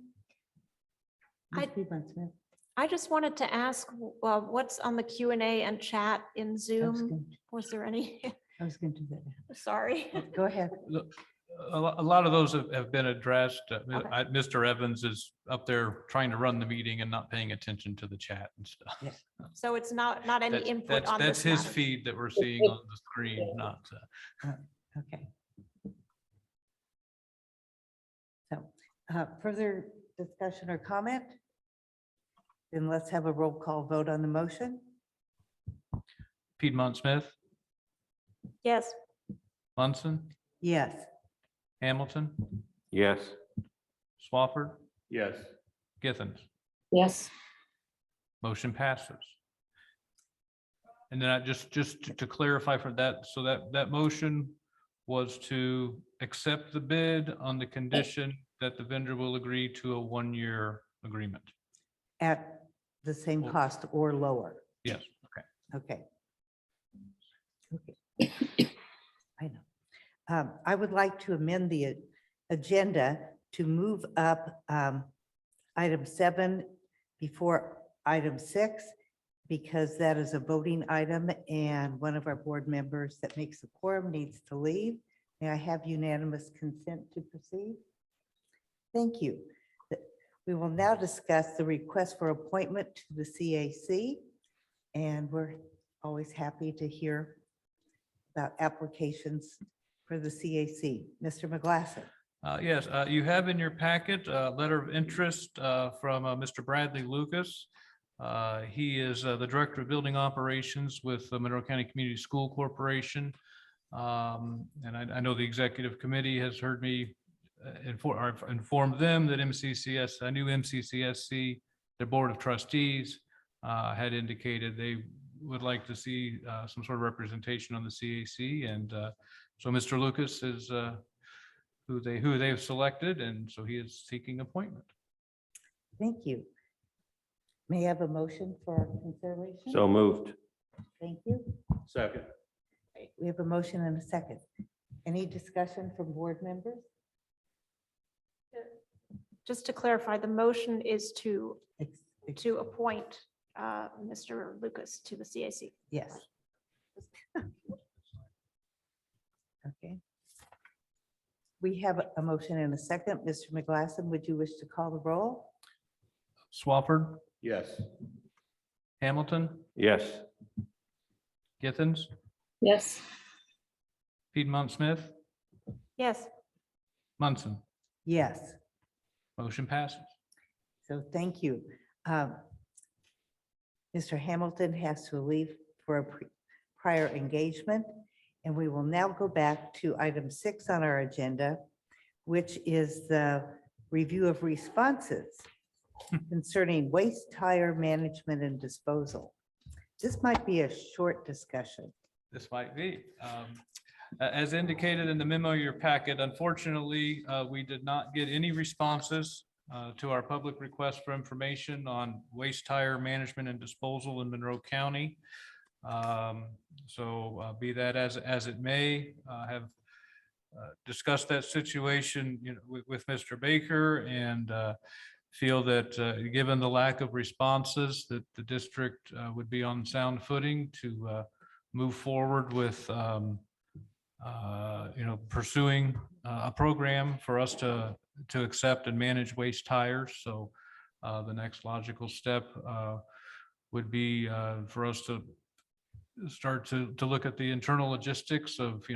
Ms. I- Piedmont-Smith? I just wanted to ask, what's on the Q&A and chat in Zoom? Was there any? I was going to do that. Sorry. Go ahead. Look, a lot of those have been addressed. Okay. Mr. Evans is up there trying to run the meeting and not paying attention to the chat and stuff. Yeah. So it's not any input That's on that's this his matter. feed that we're seeing on the screen, not. Okay. So further discussion or comment? Then let's have a roll call vote on the motion. Piedmont Smith, Yes, Munson, Yes. Hamilton, Yes. Swafford, Yes. Githens. Yes, Motion passes. And then I just to clarify for that, so that motion was to accept the bid on the condition that the vendor will agree to a 1-year agreement. At the same cost or lower. Yes, okay. Okay. Okay. I know. I would like to amend the agenda to move up item 7 before item 6, because that is a voting item and one of our board members that makes the quorum needs to leave. May I have unanimous consent to proceed? Thank you. We will now discuss the request for appointment to the CAC, and we're always happy to hear about applications for the CAC. Mr. McGlasson. Yes, you have in your packet a letter of interest from Mr. Bradley Lucas. He is the Director of Building Operations with the Monroe County Community School Corporation. And I know the Executive Committee has heard me informed them that MCCS, a new MCCSC, their Board of Trustees, had indicated they would like to see some sort of representation on the CAC. And so Mr. Lucas is who they've selected, and so he is seeking appointment. Thank you. May I have a motion for consideration? So moved. Thank you. Second. We have a motion and a second. Any discussion from board members? just to clarify, the motion is to Ex- appoint Mr. Lucas to the CAC. Yes. Okay. We have a motion and a second. Mr. McGlasson, would you wish to call the roll? Swafford, Yes. Hamilton, Yes. Githens, yes, Piedmont Smith, Yes, Munson. Yes. Motion passes. So thank you. Mr. Hamilton has to leave for a prior engagement, and we will now go back to item 6 on our agenda, which is the review of responses concerning waste tire management and disposal. This might be a short discussion. This might be. As indicated in the memo, your packet, unfortunately, we did not get any responses to our public request for information on waste tire management and disposal in Monroe County. So be that as it may, have discussed that situation, with Mr. Baker, and feel that given the lack of responses, that the district would be on sound footing to move forward with pursuing a program for us to accept and manage waste tires. So the next logical step would be for us to start to look at the internal logistics of,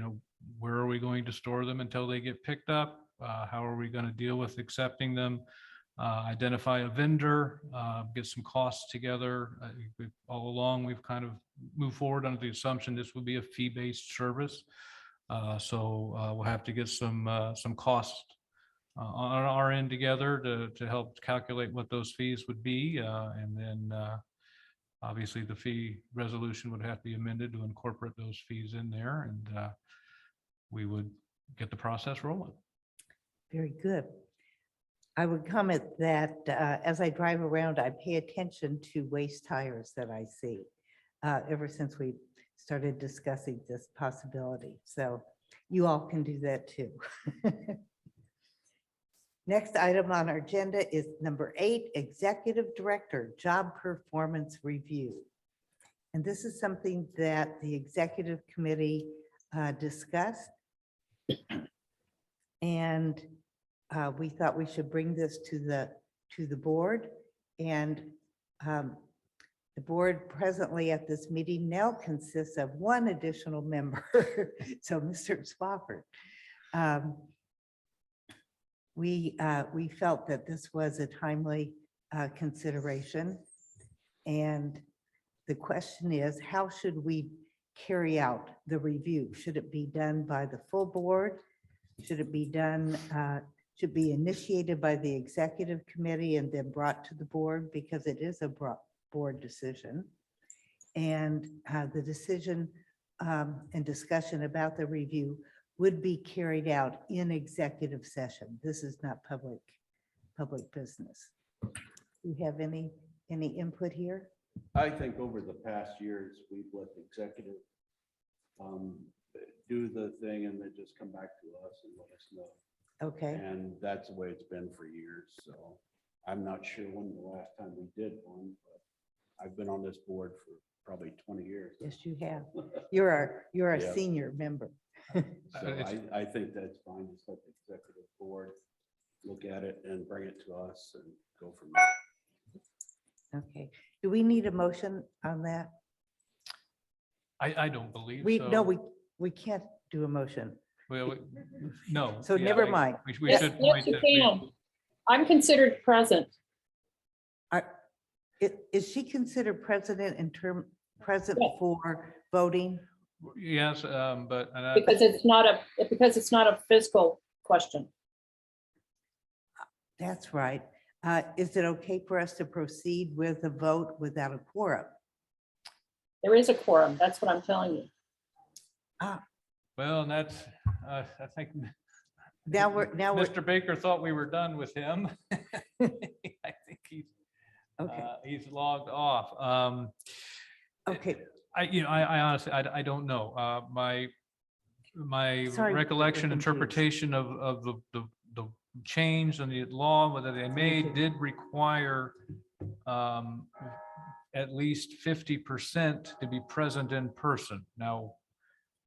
where are we going to store them until they get picked up? How are we going to deal with accepting them? Identify a vendor, get some costs together. All along, we've kind of moved forward under the assumption this would be a fee-based service. So we'll have to get some costs on our end together to help calculate what those fees would be. And then obviously the fee resolution would have to be amended to incorporate those fees in there, and we would get the process rolling. Very good. I would comment that as I drive around, I pay attention to waste tires that I see ever since we started discussing this possibility. So you all can do that too. Next item on our agenda is number 8, Executive Director Job Performance Review. And this is something that the Executive Committee discussed. And we thought we should bring this to the board. And the board presently at this meeting now consists of one additional member. So Mr. Spofford. We felt that this was a timely consideration. And the question is, how should we carry out the review? Should it be done by the full board? Should it be done, should be initiated by the executive committee and then brought to the board, because it is a board decision? And the decision and discussion about the review would be carried out in executive session. This is not public business. Do you have any input here? I think over the past years, we've let the executive do the thing and then just come back to us and let us know. Okay, And that's the way it's been for years. So I'm not sure when the last time we did one, but I've been on this board for probably 20 years. yes, you have. You're a Yeah. senior member. So I think that's fine. Just let the executive board look at it and bring it to us and go from there. Okay, do we need a motion on that? I don't believe No, so. we can't do a motion. Well, no. So yeah, never mind. We Yes, should yes, point you that we- can. I'm considered present. Is she considered present present Yes. for voting? Yes, but. and I- Because it's not a fiscal question. That's right. Is it okay for us to proceed with a vote without a quorum? There is a quorum. That's what I'm telling you. Well, and that's, I think Now we're, Mr. Baker thought we were done with him. I think okay, he's logged off. okay. I honestly, I don't know. My Sorry, recollection, we're confused. interpretation of the change in the law that they made did require at least 50% to be present in person. Now,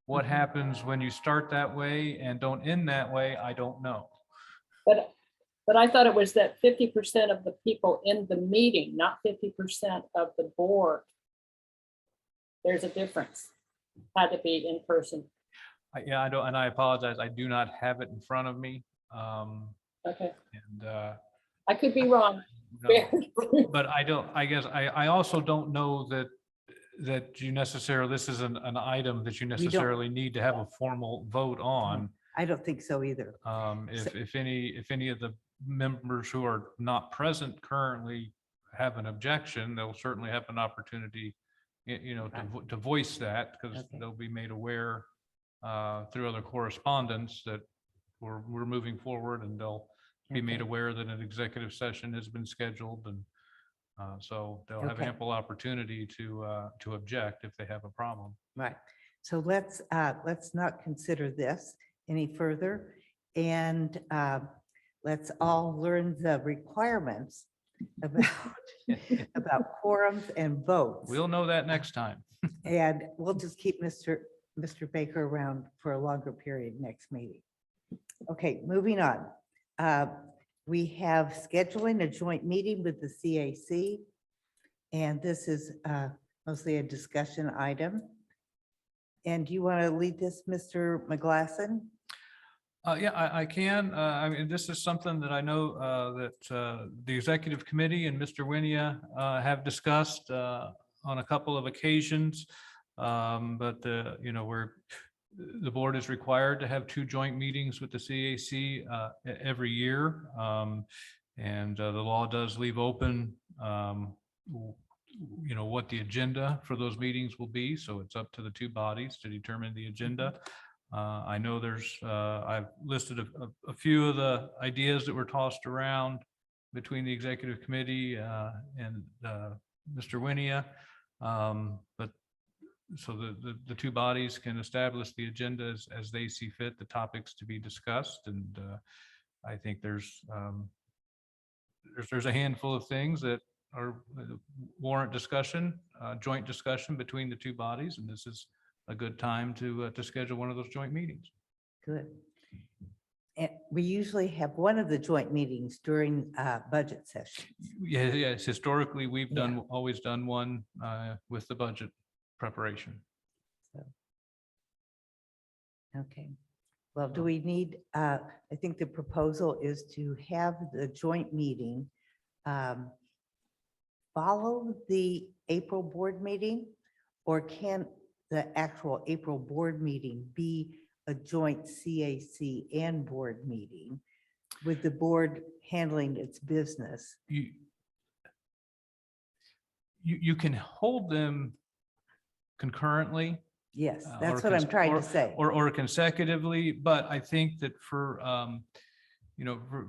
what happens when you start that way and don't end that way, I don't know. But I thought it was that 50% of the people in the meeting, not 50% of the board. There's a difference. Had to be in person. Yeah, I don't, and I apologize. I do not have it in front of me. Okay, And I could be wrong. no. But I don't, I guess, I also don't know that you necessarily, this is an item that you necessarily need to have a formal vote on. I don't think so either. If any of the members who are not present currently have an objection, they'll certainly have an opportunity, to voice that, because Okay. they'll be made aware through other correspondence that we're moving forward, and they'll be made Okay. aware that an executive session has been scheduled, and so they'll have Okay. ample opportunity to object if they have a problem. Right. So let's not consider this any further. And let's all learn the requirements about quorums and votes. We'll know that next time. And we'll just keep Mr. Baker around for a longer period next meeting. Okay, moving on. We have scheduling a joint meeting with the CAC. And this is mostly a discussion item. And do you want to lead this, Mr. McGlasson? Yeah, I can. I mean, this is something that I know that the executive committee and Mr. Winia have discussed on a couple of occasions. But the board is required to have 2 joint meetings with the CAC every year. And the law does leave open, what the agenda for those meetings will be. So it's up to the 2 bodies to determine the agenda. I know I've listed a few of the ideas that were tossed around between the executive committee and Mr. Winia. But so the 2 bodies can establish the agenda as they see fit, the topics to be discussed. And I think there's a handful of things that warrant discussion, joint discussion between the 2 bodies. And this is a good time to schedule one of those joint meetings. Good. And we usually have one of the joint meetings during budget session. Yes, historically, we've Yeah. always done one with the budget preparation. Okay. Well, do we need, I think the proposal is to have the joint meeting follow the April board meeting, or can the actual April board meeting be a joint CAC and board meeting with the board handling its business? You can hold them concurrently. Yes, or that's what I'm trying to say. Or consecutively, but I think that for,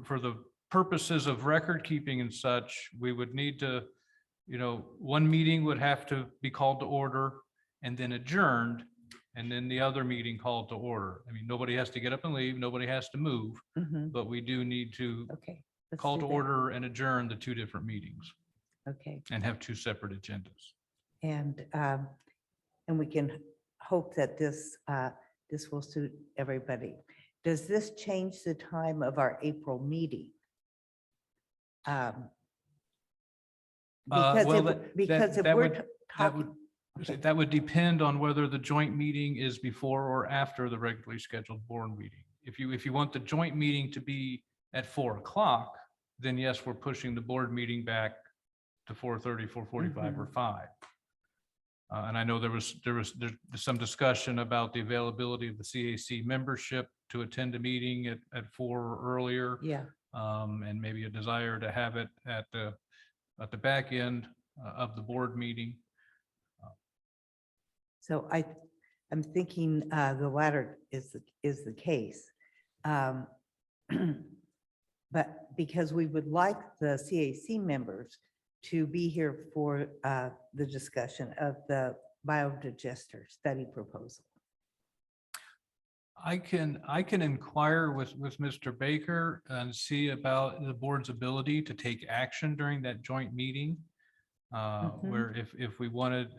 for the purposes of record keeping and such, we would need to, one meeting would have to be called to order and then adjourned, and then the other meeting called to order. I mean, nobody has to get up and leave, nobody has to move, Mhm. but we do need to Okay. let's call do to that. order and adjourn the two different meetings Okay. and have two separate agendas. And we can hope that this will suit everybody. Does this change the time of our April meeting? Because well, if that we're would- talking, That would depend on whether the joint meeting is before or after the regularly scheduled board meeting. If you want the joint meeting to be at 4 o'clock, then yes, we're pushing the board meeting back to 4:30, 4:45, or 5. And I know there's some discussion about the availability of the CAC membership to attend a meeting at 4 or earlier. yeah, And maybe a desire to have it at the back end of the board meeting. so I'm thinking the latter is the case. But because we would like the CAC members to be here for the discussion of the biodigester study proposal. I can inquire with Mr. Baker and see about the board's ability to take action during that joint meeting. Where if we wanted,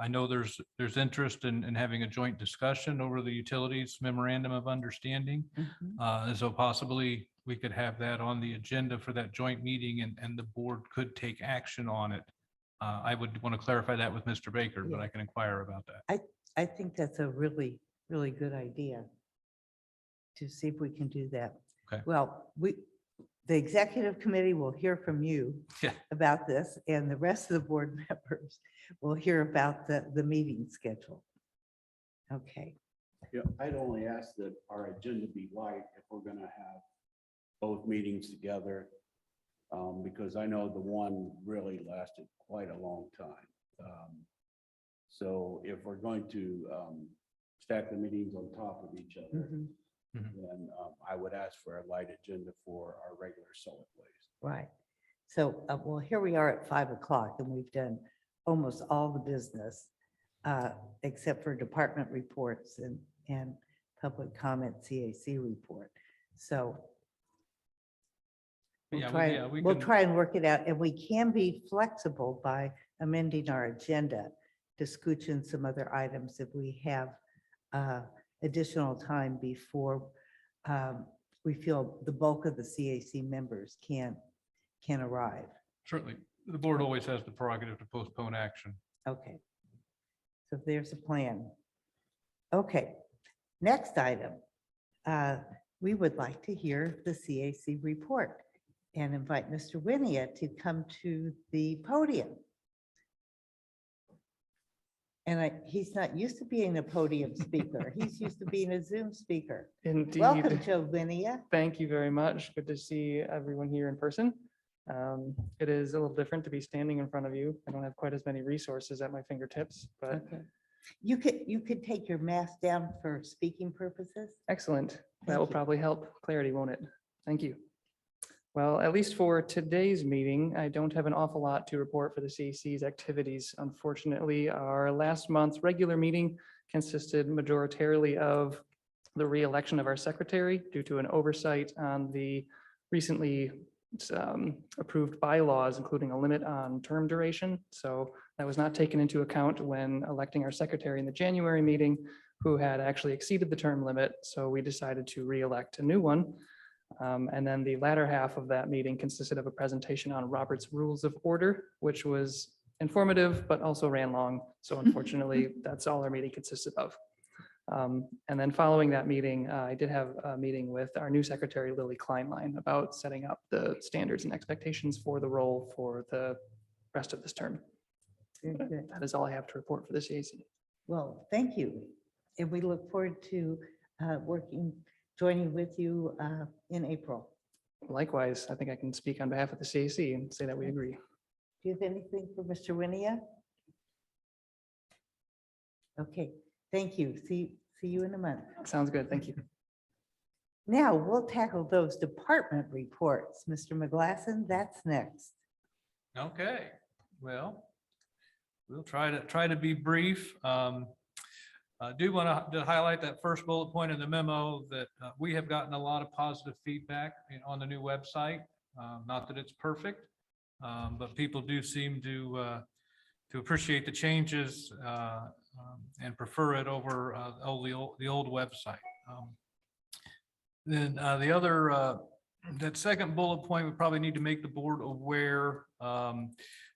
I know there's interest in having a joint discussion over the utilities memorandum of understanding. And so possibly we could have that on the agenda for that joint meeting, and the board could take action on it. I would want to clarify that with Mr. Baker, but Yeah. I can inquire about that. I think that's a really, really good idea to see if we can do that. Okay. Well, the executive committee will hear from you Yeah. about this, and the rest of the board members will hear about the meeting schedule. Okay, Yeah, I'd only ask that our agenda be light if we're gonna have both meetings together. Because I know the one really lasted quite a long time. So if we're going to stack the meetings on top of each other, Mhm. then I would ask for a light agenda for our regular solid waste. Right. So, well, here we are at 5 o'clock, and we've done almost all the business except for department reports and public comment CAC report. So we'll we can- try and work it out, and we can be flexible by amending our agenda to scooch in some other items if we have additional time before we feel the bulk of the CAC members can arrive. Certainly, the board always has the prerogative to postpone action. Okay. So there's a plan. Okay, next item. We would like to hear the CAC report and invite Mr. Winia to come to the podium. And he's not used to being a podium speaker. He's used to being a Zoom speaker. Indeed. Welcome, Joe Winia. Thank you very much. Good to see everyone here in person. It is a little different to be standing in front of you. I don't have quite as many resources at my fingertips, but Okay. You could take your mask down for speaking purposes. excellent. That Thank will you. probably help clarity, won't it? Thank you. Well, at least for today's meeting, I don't have an awful lot to report for the CAC's activities. Unfortunately, our last month's regular meeting consisted majoritarily of the re-election of our secretary due to an oversight on the recently approved bylaws, including a limit on term duration. So That was not taken into account when electing our secretary in the January meeting, who had actually exceeded the term limit. So we decided to re-elect a new one. And then the latter half of that meeting consisted of a presentation on Robert's Rules of Order, which was informative, but also ran long. So unfortunately, that's all our meeting consisted of. And then following that meeting, I did have a meeting with our new secretary, Lily Kleinlein, about setting up the standards and expectations for the role for the rest of this term. Very good. That is all I have to report for the CAC. Well, thank you. And we look forward to joining with you in April. Likewise, I think I can speak on behalf of the CAC and say that we agree. Do you have anything for Mr. Winia? Okay, thank you. See you in a month. Sounds good. Thank you. Now we'll tackle those department reports. Mr. McGlasson, that's next. Okay, well, we'll try to be brief. I do want to highlight that first bullet point in the memo that we have gotten a lot of positive feedback on the new website. Not that it's perfect, but people do seem to appreciate the changes and prefer it over the old website. Then the other, that second bullet point, we probably need to make the board aware.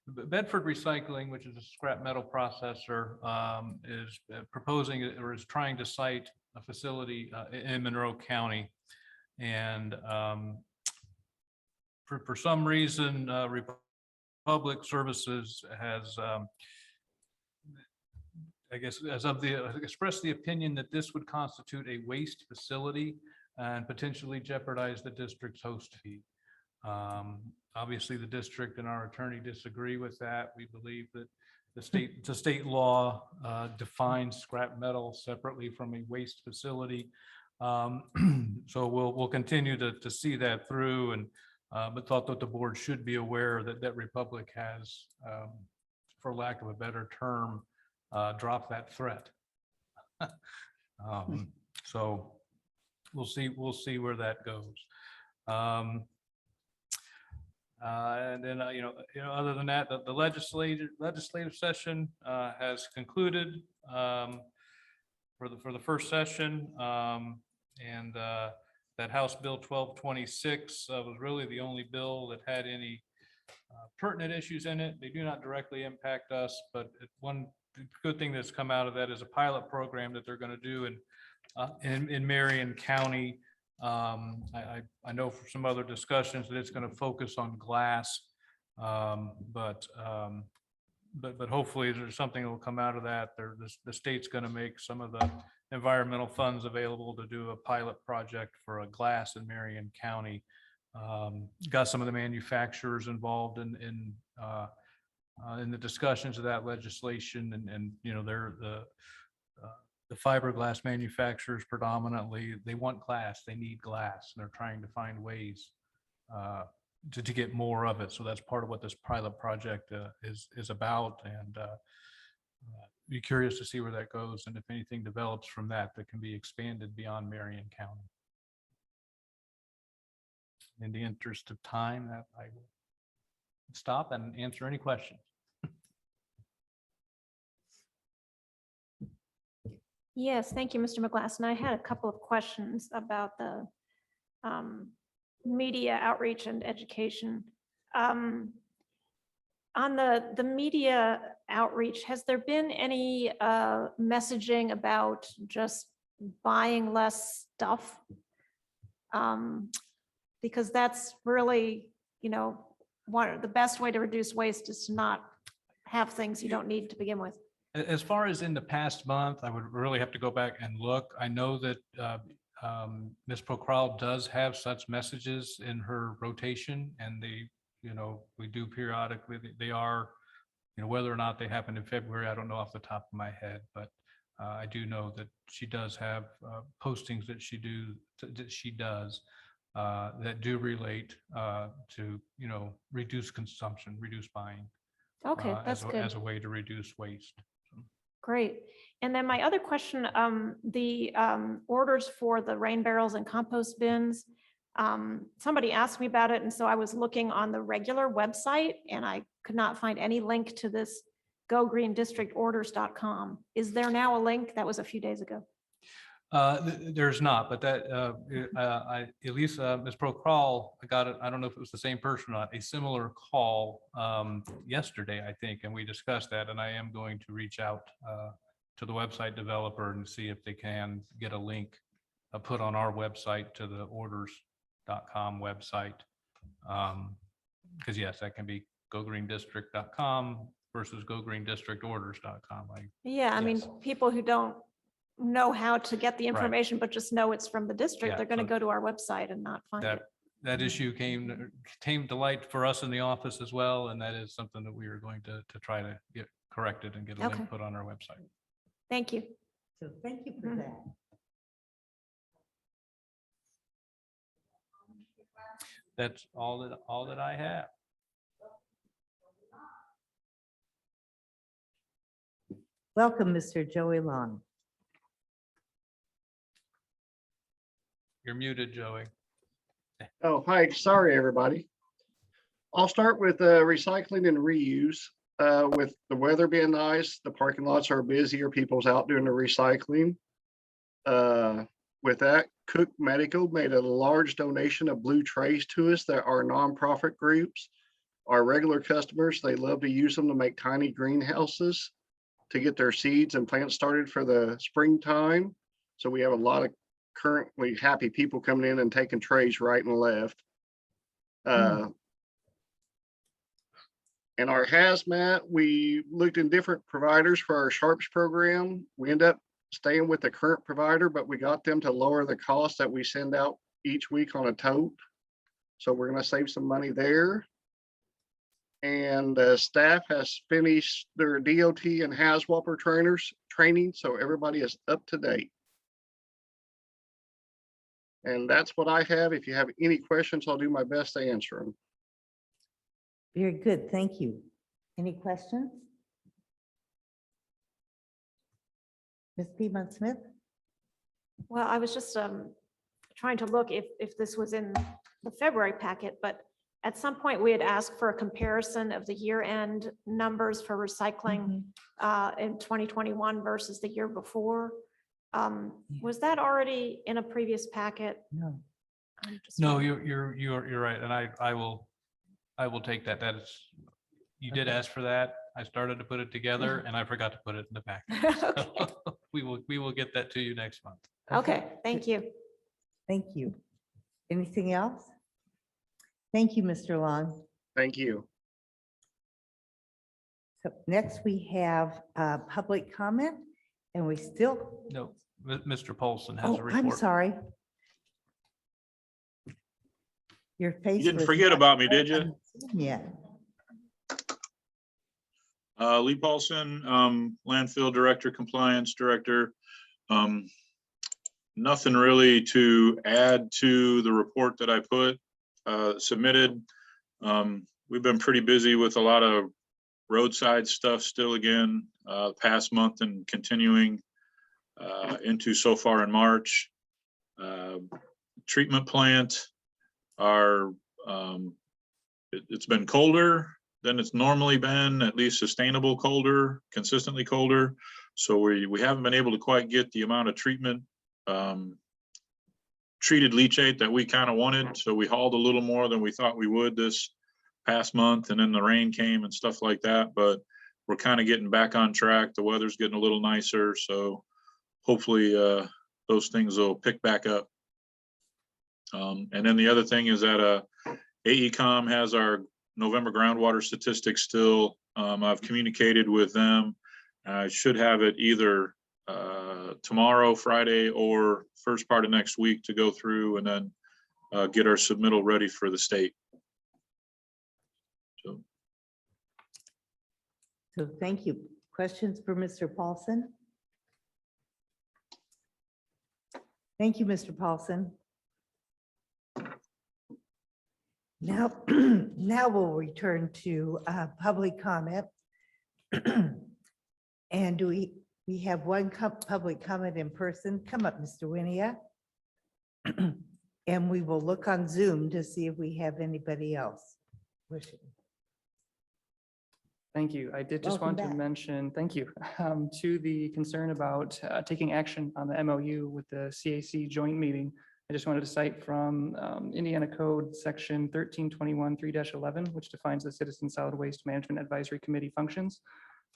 Bedford Recycling, which is a scrap metal processor, is proposing or is trying to site a facility in Monroe County. And for some reason, Republic Services has, I guess, expressed the opinion that this would constitute a waste facility and potentially jeopardize the district's host fee. Obviously, the district and our attorney disagree with that. We believe that the state law defines scrap metal separately from a waste facility. So we'll continue to see that through, and but thought that the board should be aware that Republic has, for lack of a better term, dropped that threat. So we'll see where that goes. And then, other than that, the legislative session has concluded for the first session. And that House Bill 1226 was really the only bill that had any pertinent issues in it. They do not directly impact us, but one good thing that's come out of that is a pilot program that they're going to do in Marion County. I know for some other discussions that it's going to focus on glass, but hopefully there's something that will come out of that. The state's going to make some of the environmental funds available to do a pilot project for a glass in Marion County. Got some of the manufacturers involved in the discussions of that legislation, and they're the fiberglass manufacturers predominantly, they want glass, they need glass, and they're trying to find ways to get more of it. So that's part of what this pilot project is about, and be curious to see where that goes, and if anything develops from that can be expanded beyond Marion County. In the interest of time, that I will stop and answer any questions. Yes, thank you, Mr. McGlasson. I had a couple of questions about the media outreach and education. On the media outreach, has there been any messaging about just buying less stuff? Because that's really, the best way to reduce waste is to not have things you don't need to begin with. As far as in the past month, I would really have to go back and look. I know that Ms. Procral does have such messages in her rotation, and we do periodically. They are, whether or not they happened in February, I don't know off the top of my head, but I do know that she does have postings that she does that do relate to reduce consumption, reduce buying. Okay, that's good. As a way to reduce waste. Great. And then my other question, the orders for the rain barrels and compost bins, somebody asked me about it. And so I was looking on the regular website and I could not find any link to this gogreendistrictorders.com. Is there now a link? That was a few days ago. There's not, but that, at least Ms. Procol, I got it, I don't know if it was the same person or not, a similar call yesterday, I think, and we discussed that, and I am going to reach out to the website developer and see if they can get a link put on our website to the orders.com website. Because yes, that can be gogreendistrict.com versus gogreendistrictorders.com. Yeah, I mean, Yes. people who don't know how to get the Right. information, but just know it's from the district, Yeah, they're going to so go to our website and not find it. That issue came to light for us in the office as well, and that is something that we are going to try to get corrected and get a Okay. link put on our website. Thank you. So thank you for Mhm. that. That's all that I have. Welcome, Mr. Joey Long. You're muted, Joey. Oh, hi, sorry, everybody. I'll start with recycling and reuse. With the weather being nice, the parking lots are busier, people's out doing the recycling. With that, Cook Medical made a large donation of blue trays to us that are nonprofit groups. Our regular customers, they love to use them to make tiny greenhouses to get their seeds and plants started for the springtime. So we have a lot of currently happy people coming in and taking trays right and left. And our hazmat, we looked in different providers for our Sharps program. We end up staying with the current provider, but we got them to lower the cost that we send out each week on a tote. So we're gonna save some money there. And staff has finished their DOT and HAZWOPER training, so everybody is up to date. And that's what I have. If you have any questions, I'll do my best to answer them. Very good, thank you. Any questions? Ms. Piedmont Smith? Well, I was just trying to look if this was in the February packet, but at some point we had asked for a comparison of the year-end numbers for recycling in 2021 versus the year before. Was that already in a previous packet? No. No, you're right, and I will take that. That is, you did ask for that. I started to put it together and I forgot to put it in the packet. Okay. So we will get that to you next month. Okay, thank you. Thank you. Anything else? Thank you, Mr. Long. Thank you. So next we have public comment and we still, No, Mr. Paulson has a oh, report. I'm sorry. Your face. You didn't was forget not about me, did you? Yeah. Lee Paulson, landfill director, compliance director. Nothing really to add to the report that I put submitted. We've been pretty busy with a lot of roadside stuff still again, past month and continuing into so far in March. Treatment plant it's been colder than it's normally been, at least sustainable colder, consistently colder. So we haven't been able to quite get the amount of treated leachate that we kind of wanted. So we hauled a little more than we thought we would this past month, and then the rain came and stuff like that, but we're kind of getting back on track. The weather's getting a little nicer, so hopefully those things will pick back up. And then the other thing is that AECom has our November groundwater statistics still. I've communicated with them. I should have it either tomorrow, Friday, or first part of next week to go through and then get our submittal ready for the state. So thank you. Questions for Mr. Paulson? Thank you, Mr. Paulson. Now, now we'll return to public comment. And do we have one public comment in person? Come up, Mr. Winia. And we will look on Zoom to see if we have anybody else wishing. Thank you. I did just Welcome want to back. mention, thank you, to the concern about taking action on the MOU with the CAC joint meeting. I just wanted to cite from Indiana Code Section 1321 3-11, which defines the Citizen Solid Waste Management Advisory Committee functions.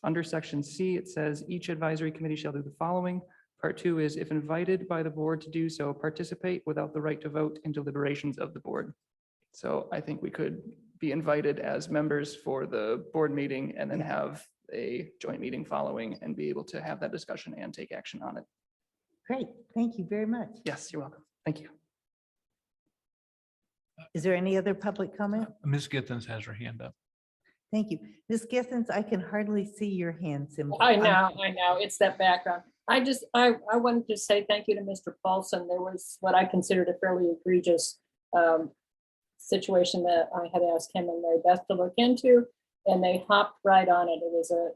Under Section C, it says each advisory committee shall do the following. Part 2 is if invited by the board to do so, participate without the right to vote in deliberations of the board. So I think we could be invited as members for the board meeting and then have a joint meeting following and be able to have that discussion and take action on it. Great, thank you very much. Yes, you're welcome. Thank you. Is there any other public comment? Ms. Githens has her hand up. Thank you. Ms. Githens, I can hardly see your hand symbol. I know, it's that background. I wanted to say thank you to Mr. Paulson. There was what I considered a fairly egregious situation that I had asked him and Mary Beth to look into, and they hopped right on it. It was a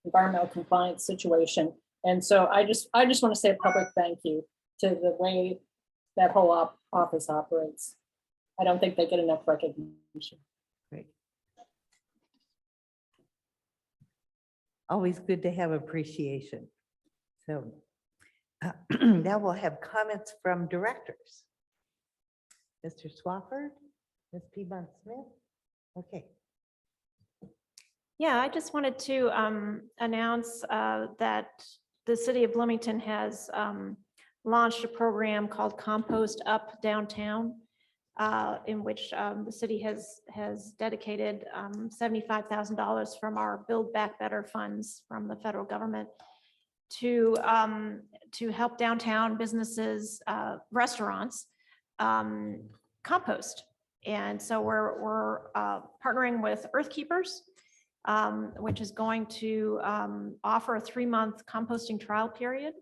environmental compliance situation. And so I just want to say a public thank you to the way that whole office operates. I don't think they get enough recognition. Great. Always good to have appreciation. So now we'll have comments from directors. Mr. Swafford, Ms. Piedmont Smith. Okay. Yeah, I just wanted to announce that the city of Bloomington has launched a program called Compost Up Downtown, in which the city has dedicated $75,000 from our Build Back Better funds from the federal government to help downtown businesses, restaurants compost. And so we're partnering with Earth Keepers, which is going to offer a 3-month composting trial period.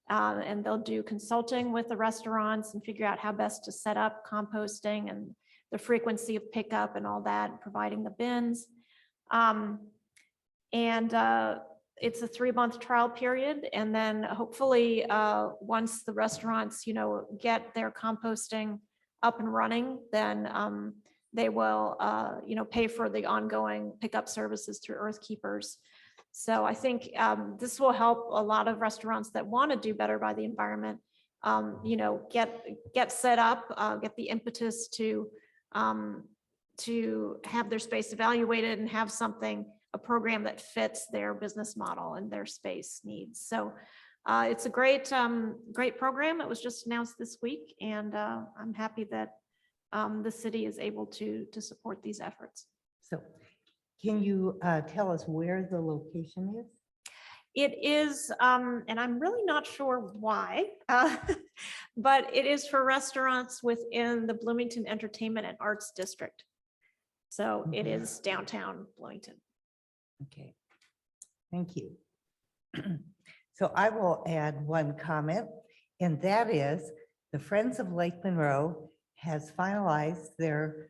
And they'll do consulting with the restaurants and figure out how best to set up composting and the frequency of pickup and all that, providing the bins. It's a 3-month trial period. And then hopefully once the restaurants, get their composting up and running, then they will, pay for the ongoing pickup services through Earth Keepers. So I think this will help a lot of restaurants that want to do better by the environment, get set up, get the impetus to have their space evaluated and have a program that fits their business model and their space needs. So it's a great program. It was just announced this week, and I'm happy that the city is able to support these efforts. So can you tell us where the location is? It is, and I'm really not sure why, but it is for restaurants within the Bloomington Entertainment and Arts District. So it is downtown Bloomington. Okay, thank you. So I will add one comment, and that is the Friends of Lake Monroe has finalized their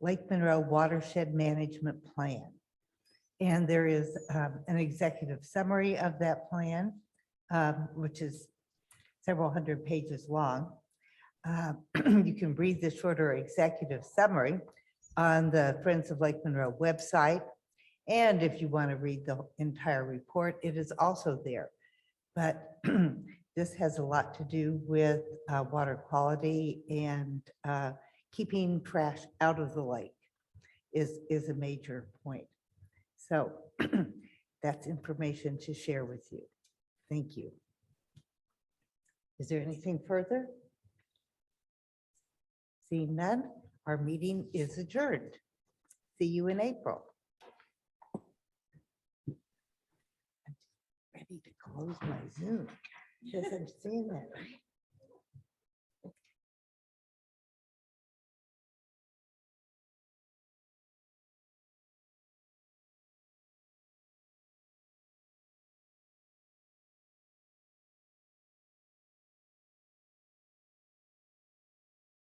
Lake Monroe Watershed Management Plan. And there is an executive summary of that plan, which is several hundred pages long. You can read the shorter executive summary on the Friends of Lake Monroe website. And if you want to read the entire report, it is also there. But this has a lot to do with water quality, and keeping trash out of the lake is a major point. So that's information to share with you. Thank you. Is there anything further? Seeing none, our meeting is adjourned. See you in April. I'm ready to close my Zoom because I'm seeing that.